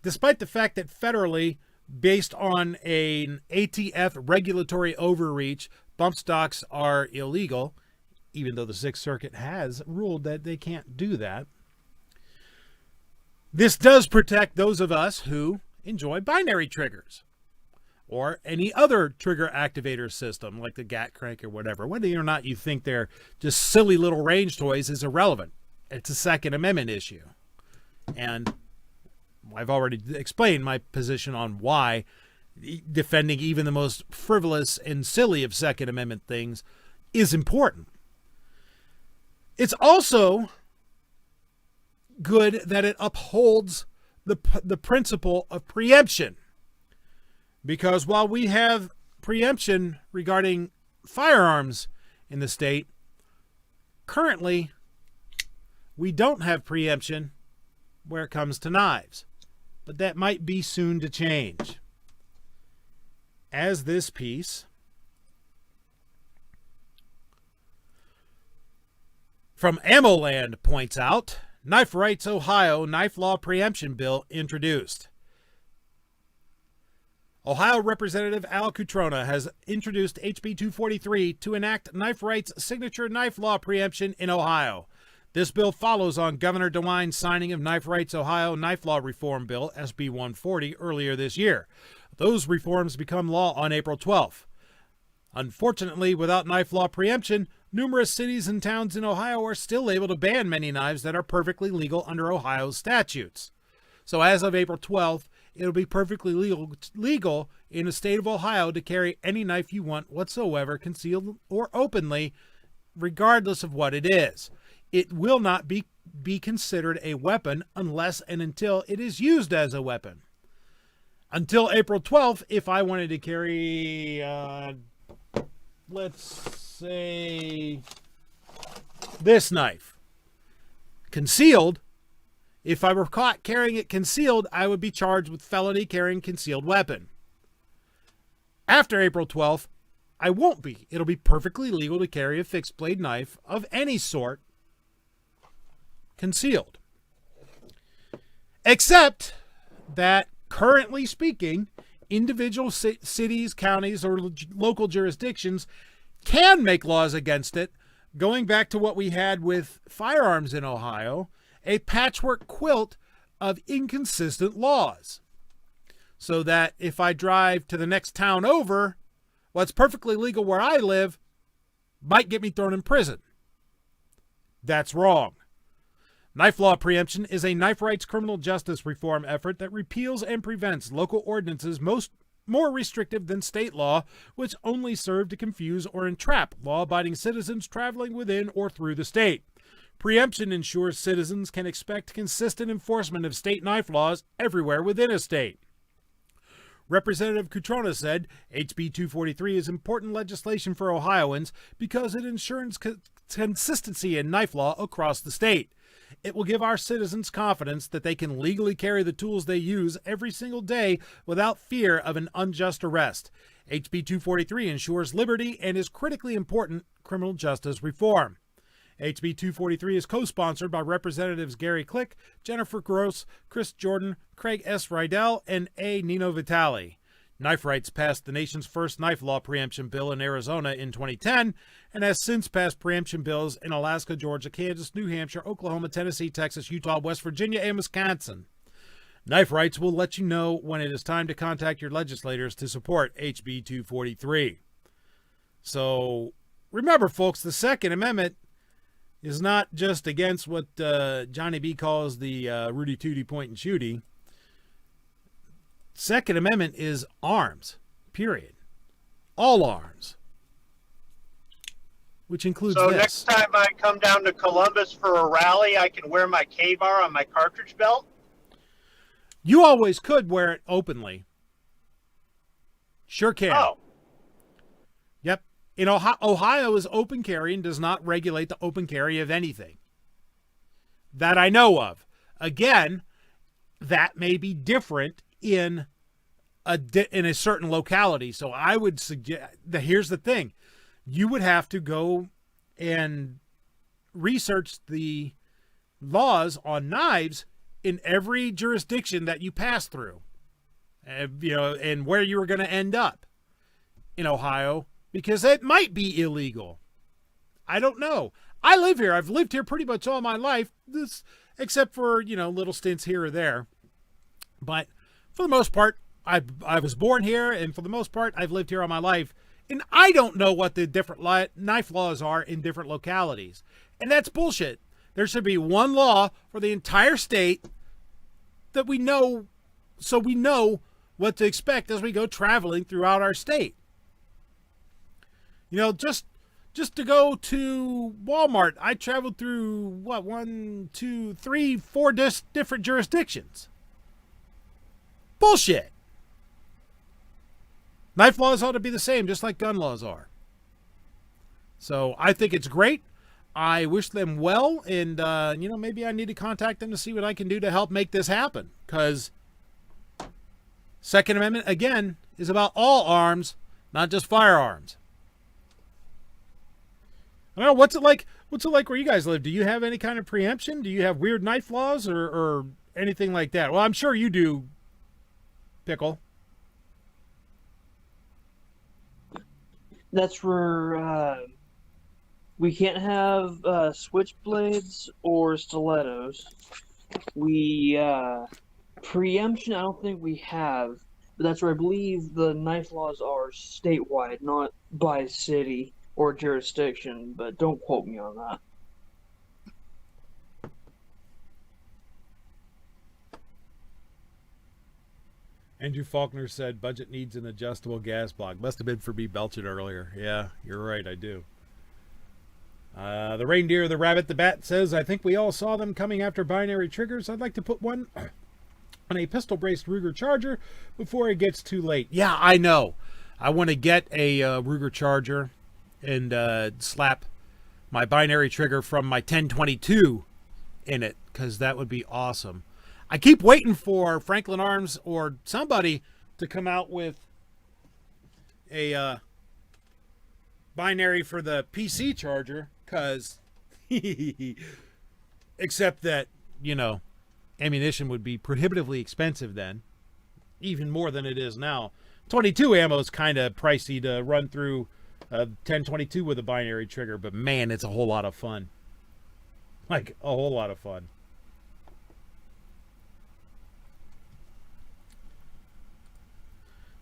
Despite the fact that federally, based on an ATF regulatory overreach, bump stocks are illegal, even though the Sixth Circuit has ruled that they can't do that. This does protect those of us who enjoy binary triggers or any other trigger activator system like the Gat Crank or whatever. Whether or not you think they're just silly little range toys is irrelevant. It's a Second Amendment issue. And I've already explained my position on why defending even the most frivolous and silly of Second Amendment things is important. It's also good that it upholds the principle of preemption. Because while we have preemption regarding firearms in the state, currently we don't have preemption where it comes to knives. But that might be soon to change. As this piece from AmmoLand points out, Knife Rights Ohio Knife Law Preemption Bill introduced. Ohio Representative Al Cutrona has introduced HB 243 to enact Knife Rights signature knife law preemption in Ohio. This bill follows on Governor DeWine's signing of Knife Rights Ohio Knife Law Reform Bill, SB 140, earlier this year. Those reforms become law on April 12th. Unfortunately, without knife law preemption, numerous cities and towns in Ohio are still able to ban many knives that are perfectly legal under Ohio's statutes. So as of April 12th, it'll be perfectly legal in the state of Ohio to carry any knife you want whatsoever, concealed or openly, regardless of what it is. It will not be considered a weapon unless and until it is used as a weapon. Until April 12th, if I wanted to carry, let's say, this knife, concealed, if I were caught carrying it concealed, I would be charged with felony carrying concealed weapon. After April 12th, I won't be. It'll be perfectly legal to carry a fixed blade knife of any sort concealed. Except that, currently speaking, individual cities, counties, or local jurisdictions can make laws against it, going back to what we had with firearms in Ohio, a patchwork quilt of inconsistent laws. So that if I drive to the next town over, what's perfectly legal where I live might get me thrown in prison. That's wrong. Knife law preemption is a knife rights criminal justice reform effort that repeals and prevents local ordinances more restrictive than state law, which only serve to confuse or entrap law-abiding citizens traveling within or through the state. Preemption ensures citizens can expect consistent enforcement of state knife laws everywhere within a state. Representative Cutrona said, HB 243 is important legislation for Ohioans because it ensures consistency in knife law across the state. It will give our citizens confidence that they can legally carry the tools they use every single day without fear of an unjust arrest. HB 243 ensures liberty and is critically important criminal justice reform. HB 243 is co-sponsored by Representatives Gary Click, Jennifer Gross, Chris Jordan, Craig S. Rydell, and A. Nino Vitale. Knife Rights passed the nation's first knife law preemption bill in Arizona in 2010 and has since passed preemption bills in Alaska, Georgia, Kansas, New Hampshire, Oklahoma, Tennessee, Texas, Utah, West Virginia, and Wisconsin. Knife Rights will let you know when it is time to contact your legislators to support HB 243. So remember, folks, the Second Amendment is not just against what Johnny B calls the Rudy Tooty point and shooty. Second Amendment is arms, period. All arms. Which includes so this. Next time I come down to Columbus for a rally, I can wear my K-bar on my cartridge belt? You always could wear it openly. Sure can. Oh. Yep. In Ohio is open carry and does not regulate the open carry of anything. That I know of. Again, that may be different in a certain locality. So I would suggest here's the thing. You would have to go and research the laws on knives in every jurisdiction that you pass through, and where you were going to end up in Ohio, because it might be illegal. I don't know. I live here. I've lived here pretty much all my life, except for, little stints here or there. But for the most part, I was born here, and for the most part, I've lived here all my life. And I don't know what the different knife laws are in different localities. And that's bullshit. There should be one law for the entire state that we know, so we know what to expect as we go traveling throughout our state. Just to go to Walmart, I traveled through, 4 different jurisdictions. Bullshit. Knife laws ought to be the same, just like gun laws are. So I think it's great. I wish them well, and, maybe I need to contact them to see what I can do to help make this happen. Because Second Amendment, again, is about all arms, not just firearms. I don't know, what's it like where you guys live? Do you have any kind of preemption? Do you have weird knife laws or anything like that? Well, I'm sure you do, Pickle. That's where we can't have switchblades or stilettos. Preemption, I don't think we have. But that's where I believe the knife laws are statewide, not by city. or jurisdiction, but don't quote me on that. Andrew Faulkner said budget needs an adjustable gas block. Must have been for me belching earlier. Yeah, you're right, I do. The reindeer, the rabbit, the bat says, I think we all saw them coming after binary triggers. I'd like to put one on a pistol-braced Ruger Charger before it gets too late. Yeah, I know. I want to get a Ruger Charger and slap my binary trigger from my 1022 in it, because that would be awesome. I keep waiting for Franklin Arms or somebody to come out with a binary for the PC charger, because except that, you know, ammunition would be prohibitively expensive then, even more than it is now. 22 ammo is kind of pricey to run through 1022 with a binary trigger, but man, it's a whole lot of fun. Like, a whole lot of fun.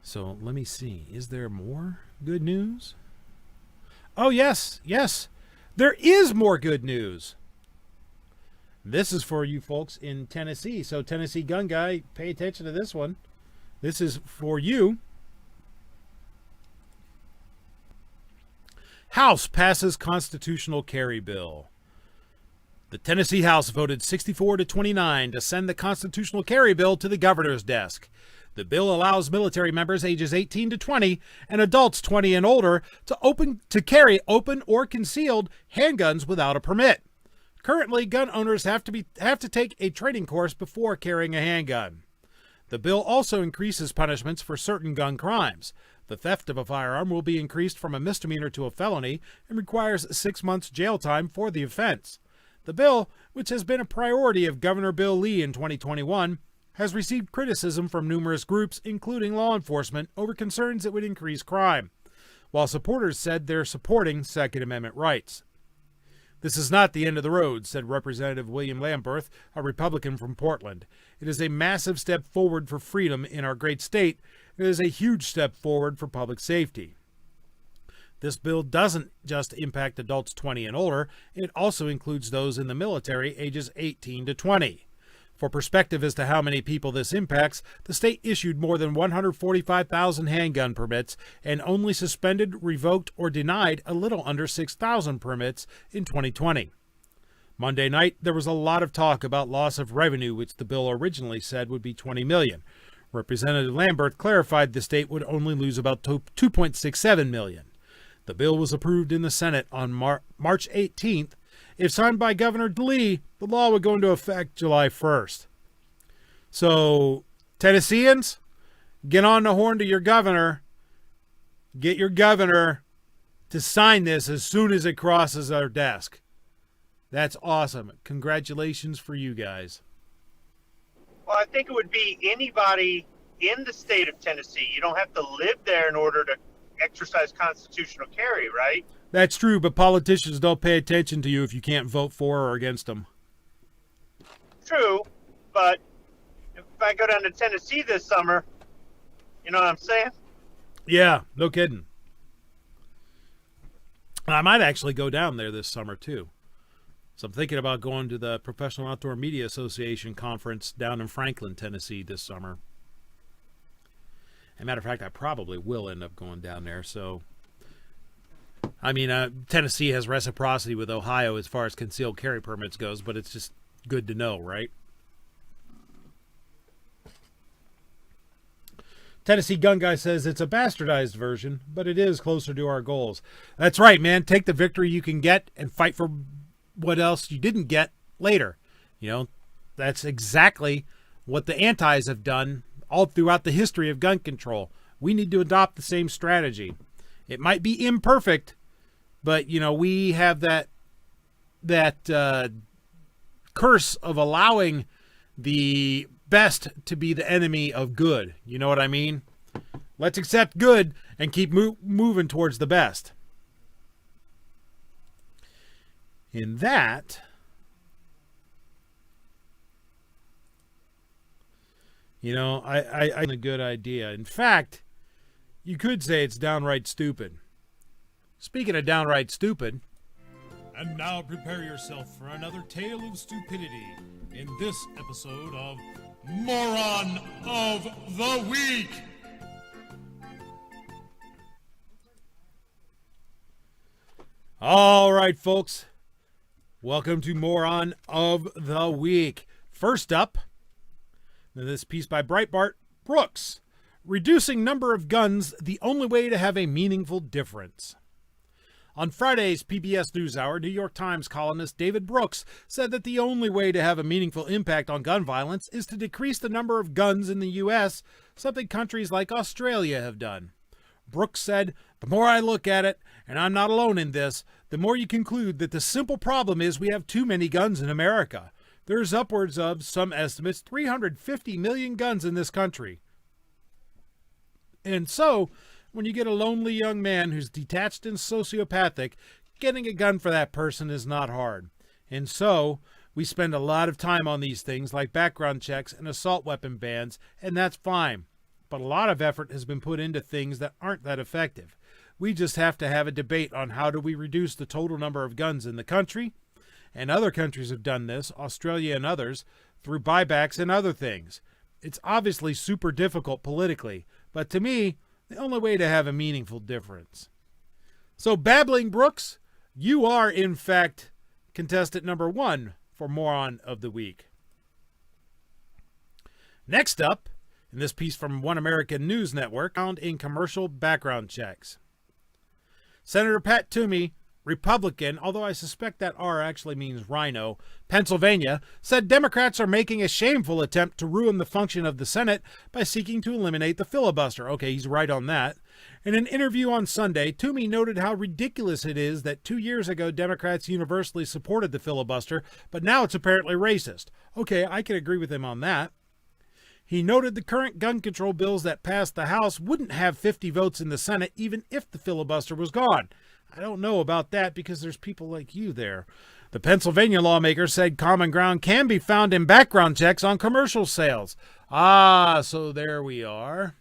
So let me see. Is there more good news? Oh, yes. Yes. There is more good news. This is for you folks in Tennessee. So Tennessee gun guy, pay attention to this one. This is for you. House passes constitutional carry bill. The Tennessee House voted 64-29 to send the constitutional carry bill to the governor's desk. The bill allows military members ages 18 to 20 and adults 20 and older to carry open or concealed handguns without a permit. Currently, gun owners have to take a training course before carrying a handgun. The bill also increases punishments for certain gun crimes. The theft of a firearm will be increased from a misdemeanor to a felony and requires 6 months jail time for the offense. The bill, which has been a priority of Governor Bill Lee in 2021, has received criticism from numerous groups, including law enforcement, over concerns it would increase crime, while supporters said they're supporting Second Amendment rights. This is not the end of the road, said Representative William Lamberth, a Republican from Portland. It is a massive step forward for freedom in our great state. It is a huge step forward for public safety. This bill doesn't just impact adults 20 and older, it also includes those in the military ages 18 to 20. For perspective as to how many people this impacts, the state issued more than 145,000 handgun permits and only suspended, revoked, or denied a little under 6,000 permits in 2020. Monday night, there was a lot of talk about loss of revenue, which the bill originally said would be $20 million. Representative Lambert clarified the state would only lose about $2.67 million. The bill was approved in the Senate on March 18th. If signed by Governor Lee, the law would go into effect July 1st. So, Tennesseans, get on the horn to your governor. Get your governor to sign this as soon as it crosses our desk. That's awesome. Congratulations for you guys. Well, I think it would be anybody in the state of Tennessee. You don't have to live there in order to exercise constitutional carry, right? That's true, but politicians don't pay attention to you if you can't vote for or against them. True, but if I go down to Tennessee this summer, you know what I'm saying? Yeah, no kidding. I might actually go down there this summer, too. So I'm thinking about going to the Professional Outdoor Media Association conference down in Franklin, Tennessee this summer. As a matter of fact, I probably will end up going down there, so... I mean, Tennessee has reciprocity with Ohio as far as concealed carry permits goes, but it's just good to know, right? Tennessee Gun Guy says it's a bastardized version, but it is closer to our goals. That's right, man. Take the victory you can get and fight for what else you didn't get later. You know, that's exactly what the antis have done all throughout the history of gun control. We need to adopt the same strategy. It might be imperfect, but, you know, we have that curse of allowing the best to be the enemy of good. You know what I mean? Let's accept good and keep moving towards the best. In that, you know, I a good idea. In fact, you could say it's downright stupid. Speaking of downright stupid. And now prepare yourself for another tale of stupidity in this episode of Moron of the Week. All right, folks. Welcome to Moron of the Week. First up, this piece by Breitbart, Brooks. Reducing number of guns, the only way to have a meaningful difference. On Friday's PBS NewsHour, New York Times columnist David Brooks said that the only way to have a meaningful impact on gun violence is to decrease the number of guns in the U.S., something countries like Australia have done. Brooks said, "The more I look at it, and I'm not alone in this, the more you conclude that the simple problem is we have too many guns in America. There's upwards of, some estimates, 350 million guns in this country. And so, when you get a lonely young man who's detached and sociopathic, getting a gun for that person is not hard. And so, we spend a lot of time on these things like background checks and assault weapon bans, and that's fine. But a lot of effort has been put into things that aren't that effective. We just have to have a debate on how do we reduce the total number of guns in the country. And other countries have done this, Australia and others, through buybacks and other things. It's obviously super difficult politically, but to me, the only way to have a meaningful difference. So, Babbling Brooks, you are, in fact, contestant number 1 for Moron of the Week. Next up, in this piece from One American News Network, found in commercial background checks. Senator Pat Toomey, Republican, although I suspect that R actually means rhino, Pennsylvania, said Democrats are making a shameful attempt to ruin the function of the Senate by seeking to eliminate the filibuster. Okay, he's right on that. In an interview on Sunday, Toomey noted how ridiculous it is that 2 years ago Democrats universally supported the filibuster, but now it's apparently racist. Okay, I can agree with him on that. He noted the current gun control bills that passed the House wouldn't have 50 votes in the Senate even if the filibuster was gone. I don't know about that because there's people like you there. The Pennsylvania lawmaker said common ground can be found in background checks on commercial sales. Ah, so there we are.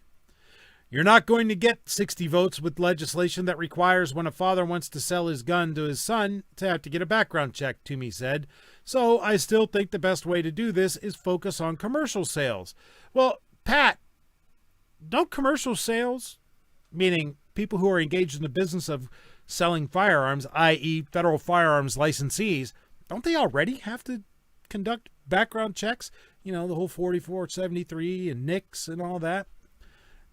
You're not going to get 60 votes with legislation that requires when a father wants to sell his gun to his son to have to get a background check, Toomey said. So I still think the best way to do this is focus on commercial sales. Well, Pat, don't commercial sales, meaning people who are engaged in the business of selling firearms, i.e. federal firearms licensees, don't they already have to conduct background checks? You know, the whole 4473 and NICS and all that.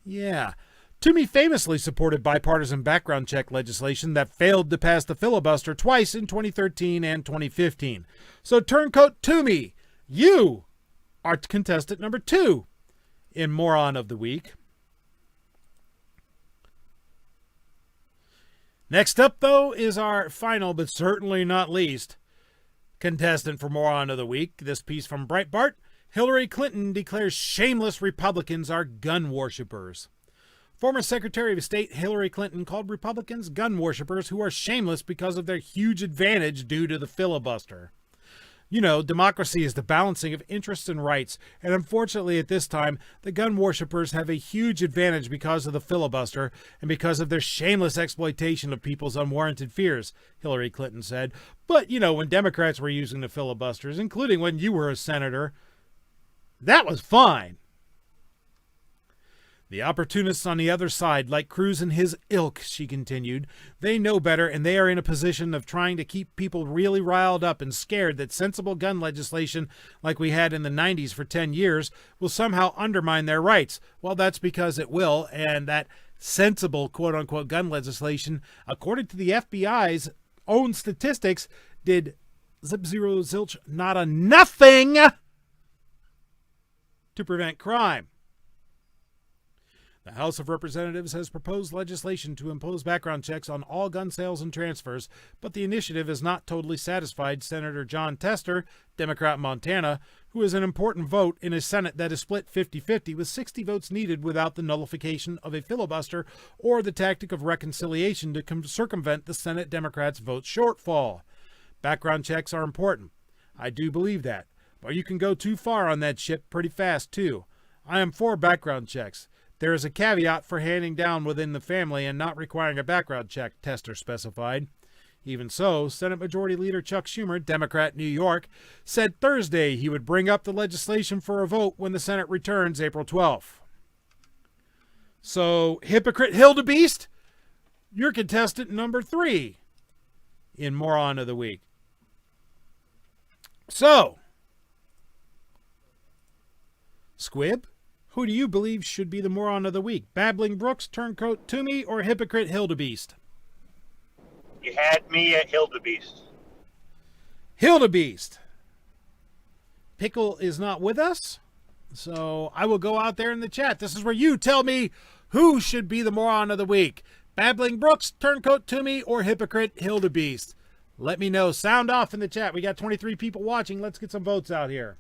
Yeah. Toomey famously supported bipartisan background check legislation that failed to pass the filibuster twice in 2013 and 2015. So Turncoat Toomey, you are contestant number 2 in Moron of the Week. Next up, though, is our final, but certainly not least, contestant for Moron of the Week. This piece from Breitbart, Hillary Clinton declares shameless Republicans are gun worshippers. Former Secretary of State Hillary Clinton called Republicans gun worshippers who are shameless because of their huge advantage due to the filibuster. You know, democracy is the balancing of interests and rights, and unfortunately at this time, the gun worshippers have a huge advantage because of the filibuster and because of their shameless exploitation of people's unwarranted fears, Hillary Clinton said. But, you know, when Democrats were using the filibusters, including when you were a senator, that was fine. The opportunists on the other side, like Cruz and his ilk, she continued, they know better and they are in a position of trying to keep people really riled up and scared that sensible gun legislation like we had in the 90s for 10 years will somehow undermine their rights. Well, that's because it will, and that sensible quote-unquote gun legislation, according to the FBI's own statistics, did zip-zero zilch not a nothing to prevent crime. The House of Representatives has proposed legislation to impose background checks on all gun sales and transfers, but the initiative has not totally satisfied Senator John Tester, Democrat Montana, who is an important vote in a Senate that is split 50-50 with 60 votes needed without the nullification of a filibuster or the tactic of reconciliation to circumvent the Senate Democrats' vote shortfall. Background checks are important. I do believe that, but you can go too far on that ship pretty fast, too. I am for background checks. There is a caveat for handing down within the family and not requiring a background check, Tester specified. Even so, Senate Majority Leader Chuck Schumer, Democrat, New York, said Thursday he would bring up the legislation for a vote when the Senate returns April 12th. So, hypocrite Hildebeest, you're contestant number 3 in Moron of the Week. So, Squib, who do you believe should be the Moron of the Week? Babbling Brooks, Turncoat Toomey, or hypocrite Hildebeest? You had me at Hildebeest. Hildebeest. Pickle is not with us, so I will go out there in the chat. This is where you tell me who should be the Moron of the Week. Babbling Brooks, Turncoat Toomey, or hypocrite Hildebeest. Let me know. Sound off in the chat. We got 23 people watching. Let's get some votes out here.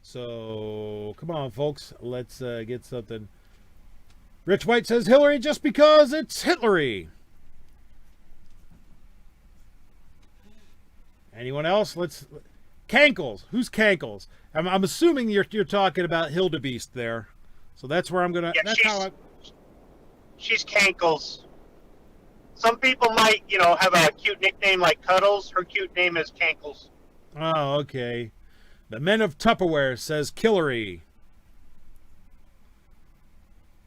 So, come on, folks. Let's get something. Rich White says Hillary just because it's Hitlery. Anyone else? Cankles. Who's Cankles? I'm assuming you're talking about Hildebeest there. So that's where I'm gonna. Yeah, she's Cankles. Some people might, have a cute nickname like Cuddles. Her cute name is Cankles. Oh, okay. The Men of Tupperware says Killery.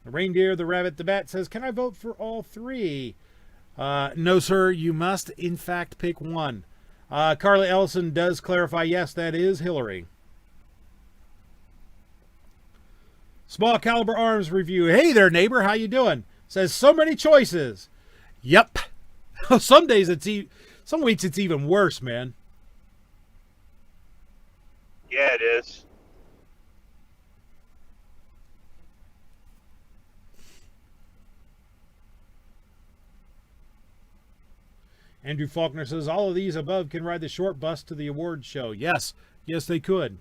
The Reindeer, the Rabbit, the Bat says, can I vote for all 3? No, sir. You must, in fact, pick one. Carly Ellison does clarify, yes, that is Hillary. Small Caliber Arms Review. Hey there, neighbor. How you doing? Says, so many choices. Yep. Some days some weeks it's even worse, man. Yeah, it is. Andrew Faulkner says, all of these above can ride the short bus to the award show. Yes. Yes, they could.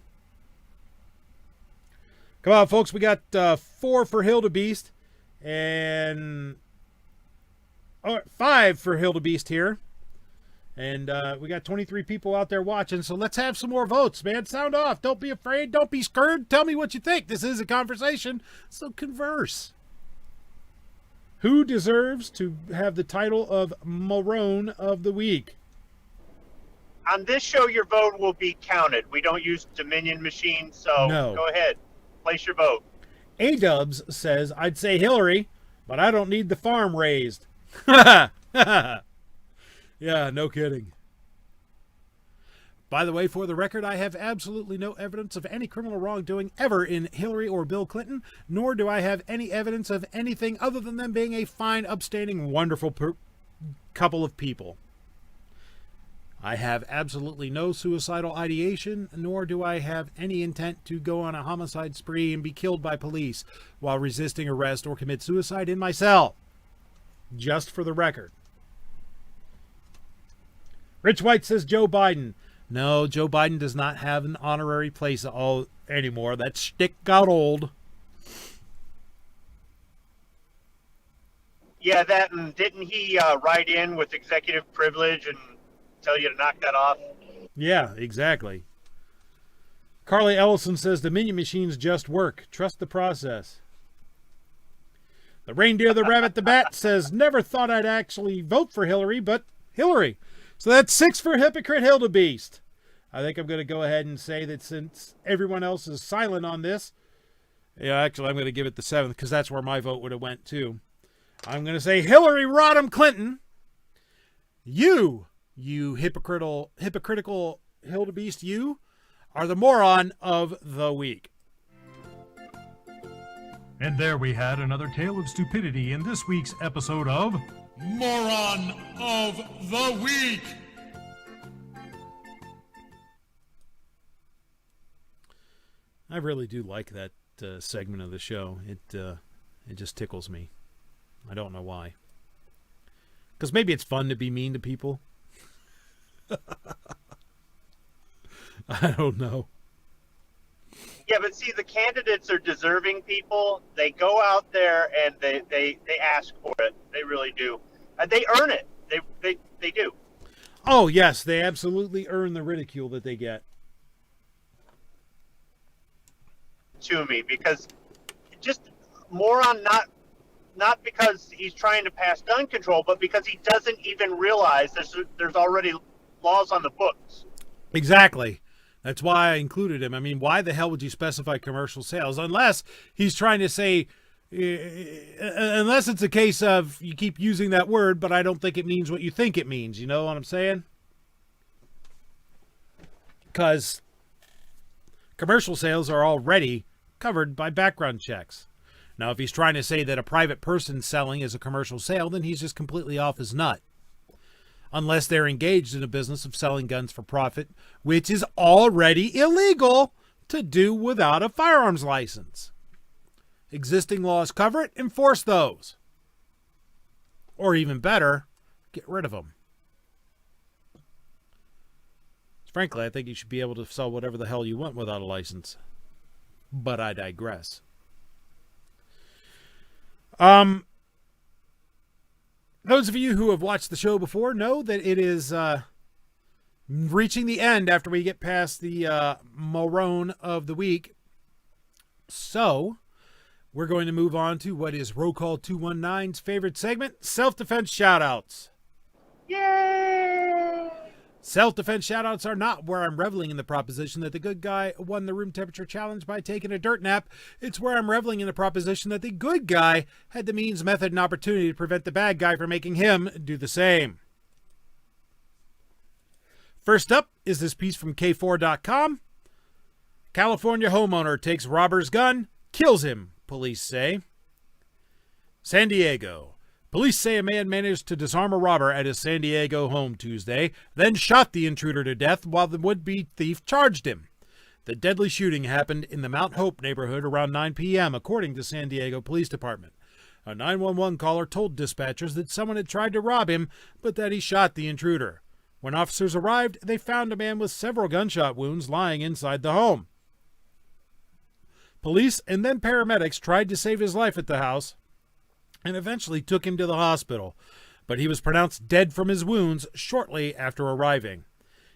Come on, folks. We got 4 for Hildebeest and 5 for Hildebeest here. And we got 23 people out there watching, so let's have some more votes, man. Sound off. Don't be afraid. Don't be scared. Tell me what you think. This is a conversation, so converse. Who deserves to have the title of Moron of the Week? On this show, your vote will be counted. We don't use Dominion machines, so Go ahead. Place your vote. A-Dubs says, I'd say Hillary, but I don't need the farm raised. Yeah, no kidding. By the way, for the record, I have absolutely no evidence of any criminal wrongdoing ever in Hillary or Bill Clinton, nor do I have any evidence of anything other than them being a fine, upstanding, wonderful couple of people. I have absolutely no suicidal ideation, nor do I have any intent to go on a homicide spree and be killed by police while resisting arrest or commit suicide in my cell. Just for the record. Rich White says Joe Biden. No, Joe Biden does not have an honorary place anymore. That shtick got old. Yeah, that, and didn't he write in with executive privilege and tell you to knock that off? Yeah, exactly. Carly Ellison says Dominion machines just work. Trust the process. The Reindeer, the Rabbit, the Bat says, never thought I'd actually vote for Hillary, but Hillary. So that's 6 for hypocrite Hildebeest. I think I'm going to go ahead and say that since everyone else is silent on this, actually I'm going to give it the 7th because that's where my vote would have went too. I'm going to say Hillary Rodham Clinton. You hypocritical Hildebeest, you are the moron of the week. And there we had another tale of stupidity in this week's episode of Moron of the Week. I really do like that segment of the show. It just tickles me. I don't know why. Because maybe it's fun to be mean to people. I don't know. Yeah, but see, the candidates are deserving people. They go out there and they ask for it. They really do. They earn it. They do. Oh, yes, they absolutely earn the ridicule that they get. To me, because just moron, not because he's trying to pass gun control, but because he doesn't even realize there's already laws on the books. Exactly. That's why I included him. I mean, why the hell would you specify commercial sales unless he's trying to say, unless it's a case of you keep using that word, but I don't think it means what you think it means. You know what I'm saying? Because commercial sales are already covered by background checks. Now, if he's trying to say that a private person selling is a commercial sale, then he's just completely off his nut. Unless they're engaged in a business of selling guns for profit, which is already illegal to do without a firearms license. Existing laws cover it, enforce those. Or even better, get rid of them. Frankly, I think you should be able to sell whatever the hell you want without a license. But I digress. Those of you who have watched the show before know that it is reaching the end after we get past the Morone of the week. So, we're going to move on to what is Roll Call 219's favorite segment, Self-Defense Shoutouts. Yay! Self-defense shoutouts are not where I'm reveling in the proposition that the good guy won the room temperature challenge by taking a dirt nap. It's where I'm reveling in the proposition that the good guy had the means, method, and opportunity to prevent the bad guy from making him do the same. First up is this piece from K4.com. California homeowner takes robber's gun, kills him, police say. San Diego. Police say a man managed to disarm a robber at his San Diego home Tuesday, then shot the intruder to death while the would-be thief charged him. The deadly shooting happened in the Mount Hope neighborhood around 9 p.m., according to San Diego Police Department. A 911 caller told dispatchers that someone had tried to rob him, but that he shot the intruder. When officers arrived, they found a man with several gunshot wounds lying inside the home. Police and then paramedics tried to save his life at the house and eventually took him to the hospital, but he was pronounced dead from his wounds shortly after arriving.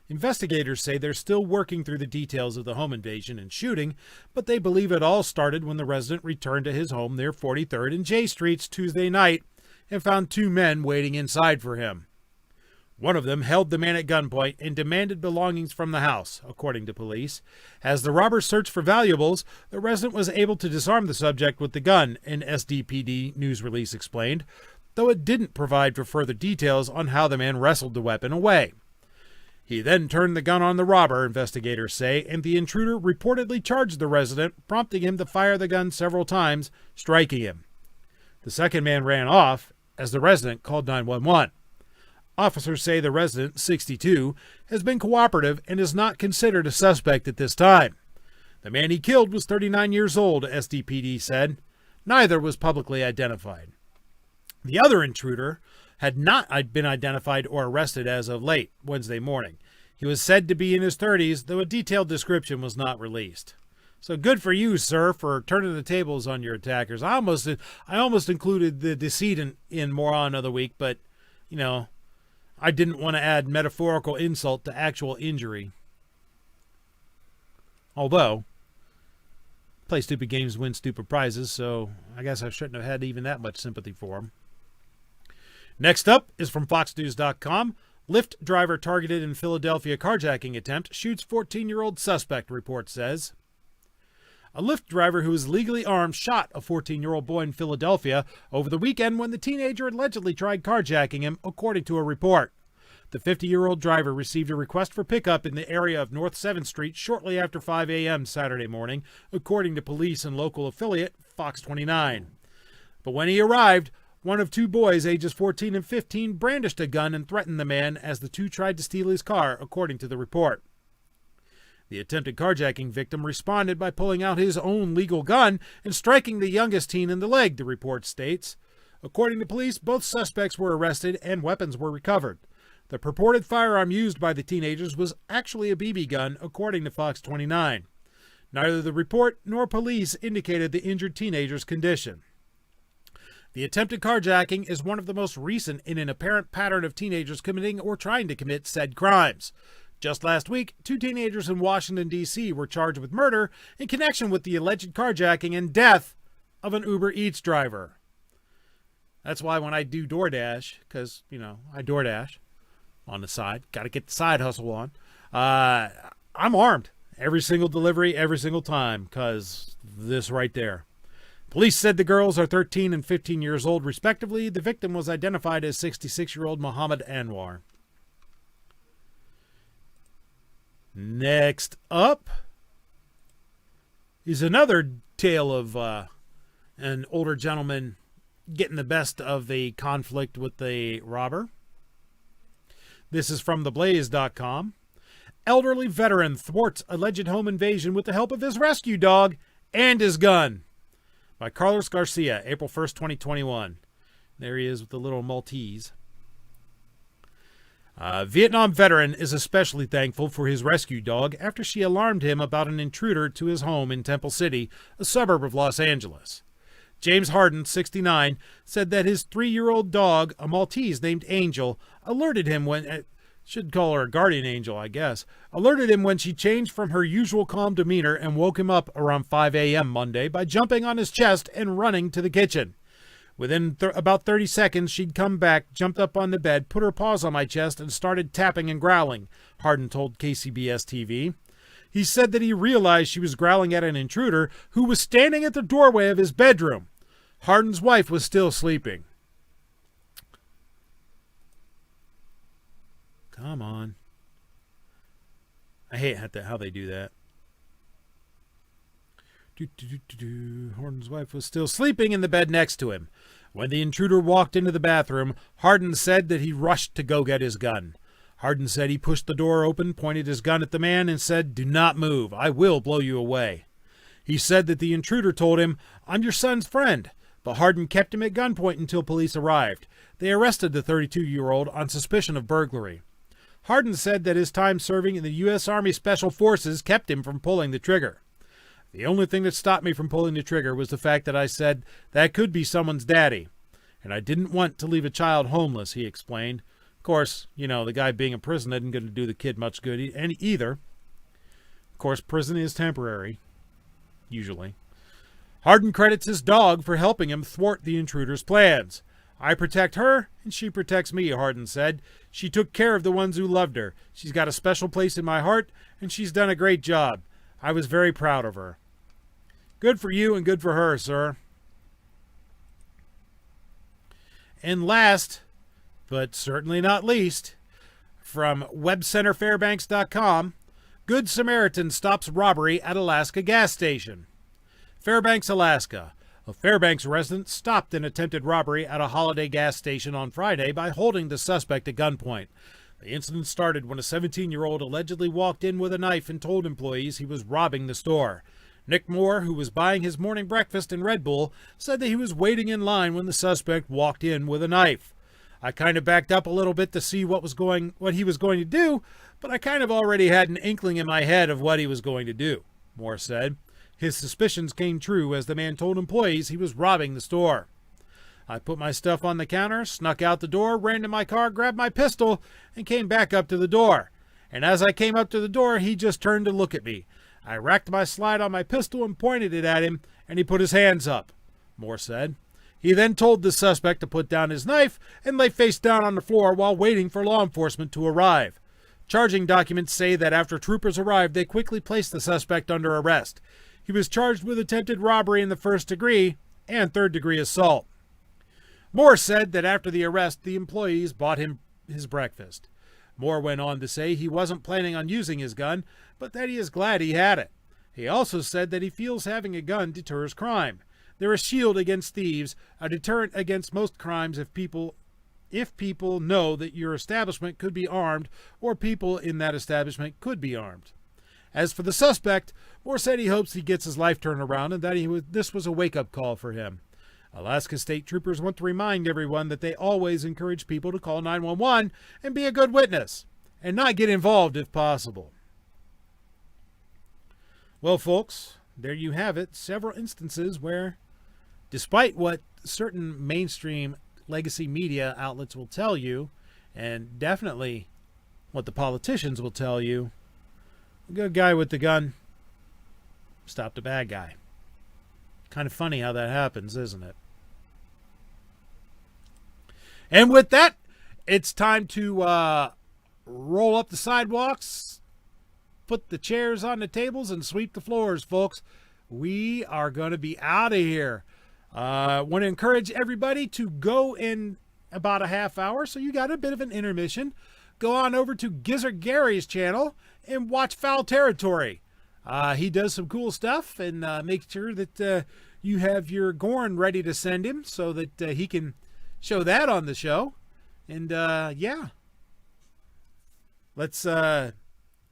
Investigators say they're still working through the details of the home invasion and shooting, but they believe it all started when the resident returned to his home near 43rd and J Streets Tuesday night and found two men waiting inside for him. One of them held the man at gunpoint and demanded belongings from the house, according to police. As the robbers searched for valuables, the resident was able to disarm the subject with the gun, an SDPD news release explained, though it didn't provide for further details on how the man wrestled the weapon away. He then turned the gun on the robber, investigators say, and the intruder reportedly charged the resident, prompting him to fire the gun several times, striking him. The second man ran off as the resident called 911. Officers say the resident, 62, has been cooperative and is not considered a suspect at this time. The man he killed was 39 years old, SDPD said. Neither was publicly identified. The other intruder had not been identified or arrested as of late Wednesday morning. He was said to be in his 30s, though a detailed description was not released. So good for you, sir, for turning the tables on your attackers. I almost included the decedent in Moron of the Week, but, you know, I didn't want to add metaphorical insult to actual injury. Although, play stupid games, win stupid prizes, so I guess I shouldn't have had even that much sympathy for him. Next up is from FoxNews.com. Lyft driver targeted in Philadelphia carjacking attempt shoots 14-year-old suspect, report says. A Lyft driver who was legally armed shot a 14-year-old boy in Philadelphia over the weekend when the teenager allegedly tried carjacking him, according to a report. The 50-year-old driver received a request for pickup in the area of North 7th Street shortly after 5 a.m. Saturday morning, according to police and local affiliate Fox 29. But when he arrived, one of two boys, ages 14 and 15, brandished a gun and threatened the man as the two tried to steal his car, according to the report. The attempted carjacking victim responded by pulling out his own legal gun and striking the youngest teen in the leg, the report states. According to police, both suspects were arrested and weapons were recovered. The purported firearm used by the teenagers was actually a BB gun, according to Fox 29. Neither the report nor police indicated the injured teenager's condition. The attempted carjacking is one of the most recent in an apparent pattern of teenagers committing or trying to commit said crimes. Just last week, 2 teenagers in Washington, D.C. were charged with murder in connection with the alleged carjacking and death of an Uber Eats driver. That's why when I do DoorDash, because, I DoorDash on the side, got to get the side hustle on, I'm armed. Every single delivery, every single time, because this right there. Police said the girls are 13 and 15 years old, respectively. The victim was identified as 66-year-old Muhammad Anwar. Next up is another tale of an older gentleman getting the best of a conflict with a robber. This is from theblaze.com. Elderly veteran thwarts alleged home invasion with the help of his rescue dog and his gun. By Carlos Garcia, April 1st, 2021. There he is with the little Maltese. Vietnam veteran is especially thankful for his rescue dog after she alarmed him about an intruder to his home in Temple City, a suburb of Los Angeles. James Harden, 69, said that his 3-year-old dog, a Maltese named Angel, alerted him when... should call her a guardian angel, I guess. Alerted him when she changed from her usual calm demeanor and woke him up around 5 a.m. Monday by jumping on his chest and running to the kitchen. Within about 30 seconds, she'd come back, jumped up on the bed, put her paws on my chest, and started tapping and growling, Harden told KCBS-TV. He said that he realized she was growling at an intruder who was standing at the doorway of his bedroom. Harden's wife was still sleeping. Come on. I hate how they do that. Harden's wife was still sleeping in the bed next to him. When the intruder walked into the bathroom, Harden said that he rushed to go get his gun. Harden said he pushed the door open, pointed his gun at the man, and said, "Do not move. I will blow you away." He said that the intruder told him, "I'm your son's friend." But Harden kept him at gunpoint until police arrived. They arrested the 32-year-old on suspicion of burglary. Harden said that his time serving in the U.S. Army Special Forces kept him from pulling the trigger. The only thing that stopped me from pulling the trigger was the fact that I said that could be someone's daddy. And I didn't want to leave a child homeless, he explained. Of course, the guy being in prison isn't going to do the kid much good either. Of course, prison is temporary, usually. Harden credits his dog for helping him thwart the intruder's plans. "I protect her, and she protects me," Harden said. "She took care of the ones who loved her. She's got a special place in my heart, and she's done a great job. I was very proud of her." Good for you and good for her, sir. And last, but certainly not least, from webcenterfairbanks.com, Good Samaritan stops robbery at Alaska gas station. Fairbanks, Alaska. A Fairbanks resident stopped an attempted robbery at a Holiday gas station on Friday by holding the suspect at gunpoint. The incident started when a 17-year-old allegedly walked in with a knife and told employees he was robbing the store. Nick Moore, who was buying his morning breakfast and Red Bull, said that he was waiting in line when the suspect walked in with a knife. "I kind of backed up a little bit to see what he was going to do, but I kind of already had an inkling in my head of what he was going to do," Moore said. His suspicions came true as the man told employees he was robbing the store. "I put my stuff on the counter, snuck out the door, ran to my car, grabbed my pistol, and came back up to the door. And as I came up to the door, he just turned to look at me. I racked my slide on my pistol and pointed it at him, and he put his hands up," Moore said. He then told the suspect to put down his knife and lay face down on the floor while waiting for law enforcement to arrive. Charging documents say that after troopers arrived, they quickly placed the suspect under arrest. He was charged with attempted robbery in the first degree and third-degree assault. Moore said that after the arrest, the employees bought him his breakfast. Moore went on to say he wasn't planning on using his gun, but that he is glad he had it. He also said that he feels having a gun deters crime. They're a shield against thieves, a deterrent against most crimes if people know that your establishment could be armed or people in that establishment could be armed. As for the suspect, Moore said he hopes he gets his life turned around and that this was a wake-up call for him. Alaska State Troopers want to remind everyone that they always encourage people to call 911 and be a good witness, and not get involved if possible. Well, folks, there you have it. Several instances where, despite what certain mainstream legacy media outlets will tell you, and definitely what the politicians will tell you, a good guy with the gun stopped a bad guy. Kind of funny how that happens, isn't it? And with that, it's time to roll up the sidewalks, put the chairs on the tables, and sweep the floors, folks. We are going to be out of here. Want to encourage everybody to go in about a half hour, so you got a bit of an intermission. Go on over to Gizzard Gary's channel and watch Foul Territory. He does some cool stuff, and make sure that you have your Gorn ready to send him so that he can show that on the show. And yeah, let's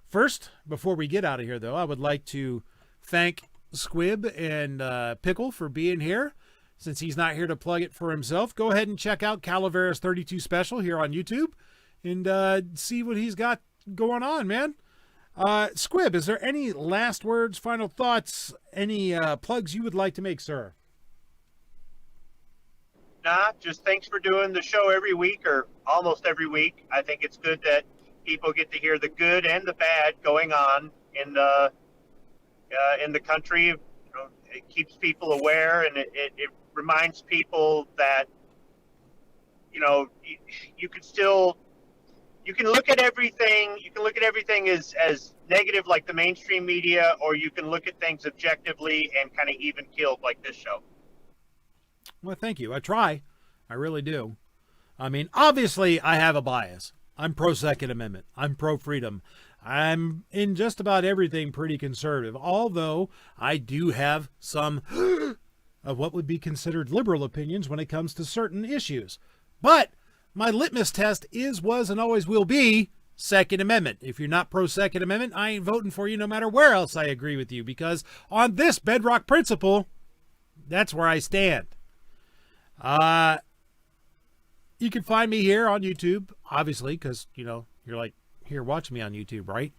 first, before we get out of here, though, I would like to thank Squib and Pickle for being here. Since he's not here to plug it for himself, go ahead and check out Calaveras 32 Special here on YouTube and see what he's got going on, man. Squib, is there any last words, final thoughts, any plugs you would like to make, sir? Nah, just thanks for doing the show every week, or almost every week. I think it's good that people get to hear the good and the bad going on in the country. You know, it keeps people aware, and it reminds people that, you know, you can look at everything. You can look at everything as negative, like the mainstream media, or you can look at things objectively and kind of even keeled, like this show. Well, thank you. I try. I really do. I mean, obviously, I have a bias. I'm pro-Second Amendment. I'm pro-freedom. I'm in just about everything pretty conservative, although I do have some of what would be considered liberal opinions when it comes to certain issues. But my litmus test is, was, and always will be Second Amendment. If you're not pro-Second Amendment, I ain't voting for you no matter where else I agree with you, because on this bedrock principle, that's where I stand. You can find me here on YouTube, obviously, because, you know, you're like here watching me on YouTube, right?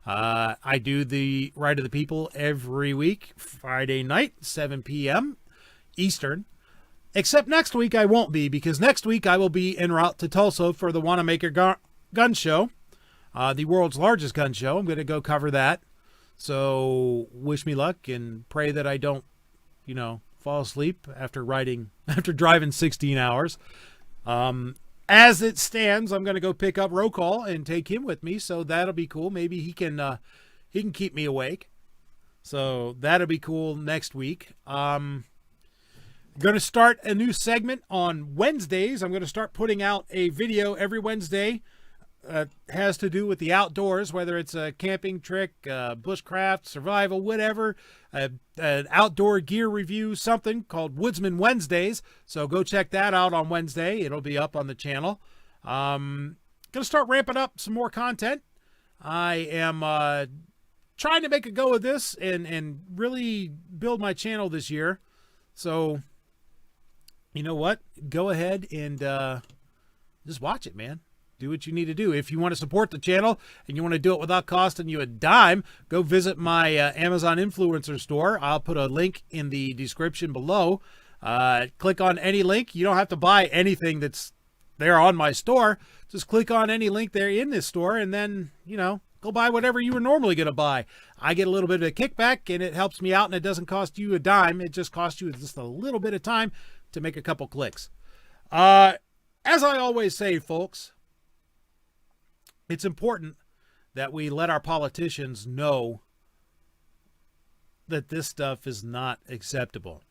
I do the Right of the People every week, Friday night, 7 p.m. Eastern. Except next week I won't be, because next week I will be en route to Tulsa for the Wanamaker Gun Show, the world's largest gun show. I'm going to go cover that. So wish me luck and pray that I don't, you know, fall asleep after driving 16 hours. As it stands, I'm going to go pick up Roll Call and take him with me. So that'll be cool. Maybe he can keep me awake. So that'll be cool next week. I'm going to start a new segment on Wednesdays. I'm going to start putting out a video every Wednesday. Has to do with the outdoors, whether it's a camping trick, bushcraft, survival, whatever, an outdoor gear review, something called Woodsman Wednesdays. So go check that out on Wednesday. It'll be up on the channel. Going to start ramping up some more content. I am trying to make a go of this and really build my channel this year. So, you know what? Go ahead and just watch it, man. Do what you need to do. If you want to support the channel and you want to do it without costing you a dime, go visit my Amazon influencer store. I'll put a link in the description below. Click on any link. You don't have to buy anything that's there on my store. Just click on any link there in this store, and then, you know, go buy whatever you were normally going to buy. I get a little bit of a kickback, and it helps me out, and it doesn't cost you a dime. It just costs you just a little bit of time to make a couple clicks. As I always say, folks, it's important that we let our politicians know that this stuff is not acceptable.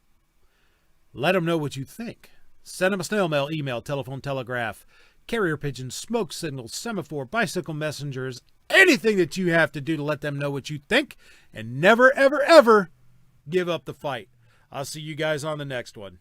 Let them know what you think. Send them a snail mail, email, telephone, telegraph, carrier pigeons, smoke signals, semaphore, bicycle messengers, anything that you have to do to let them know what you think, and never, ever, ever give up the fight. I'll see you guys on the next one.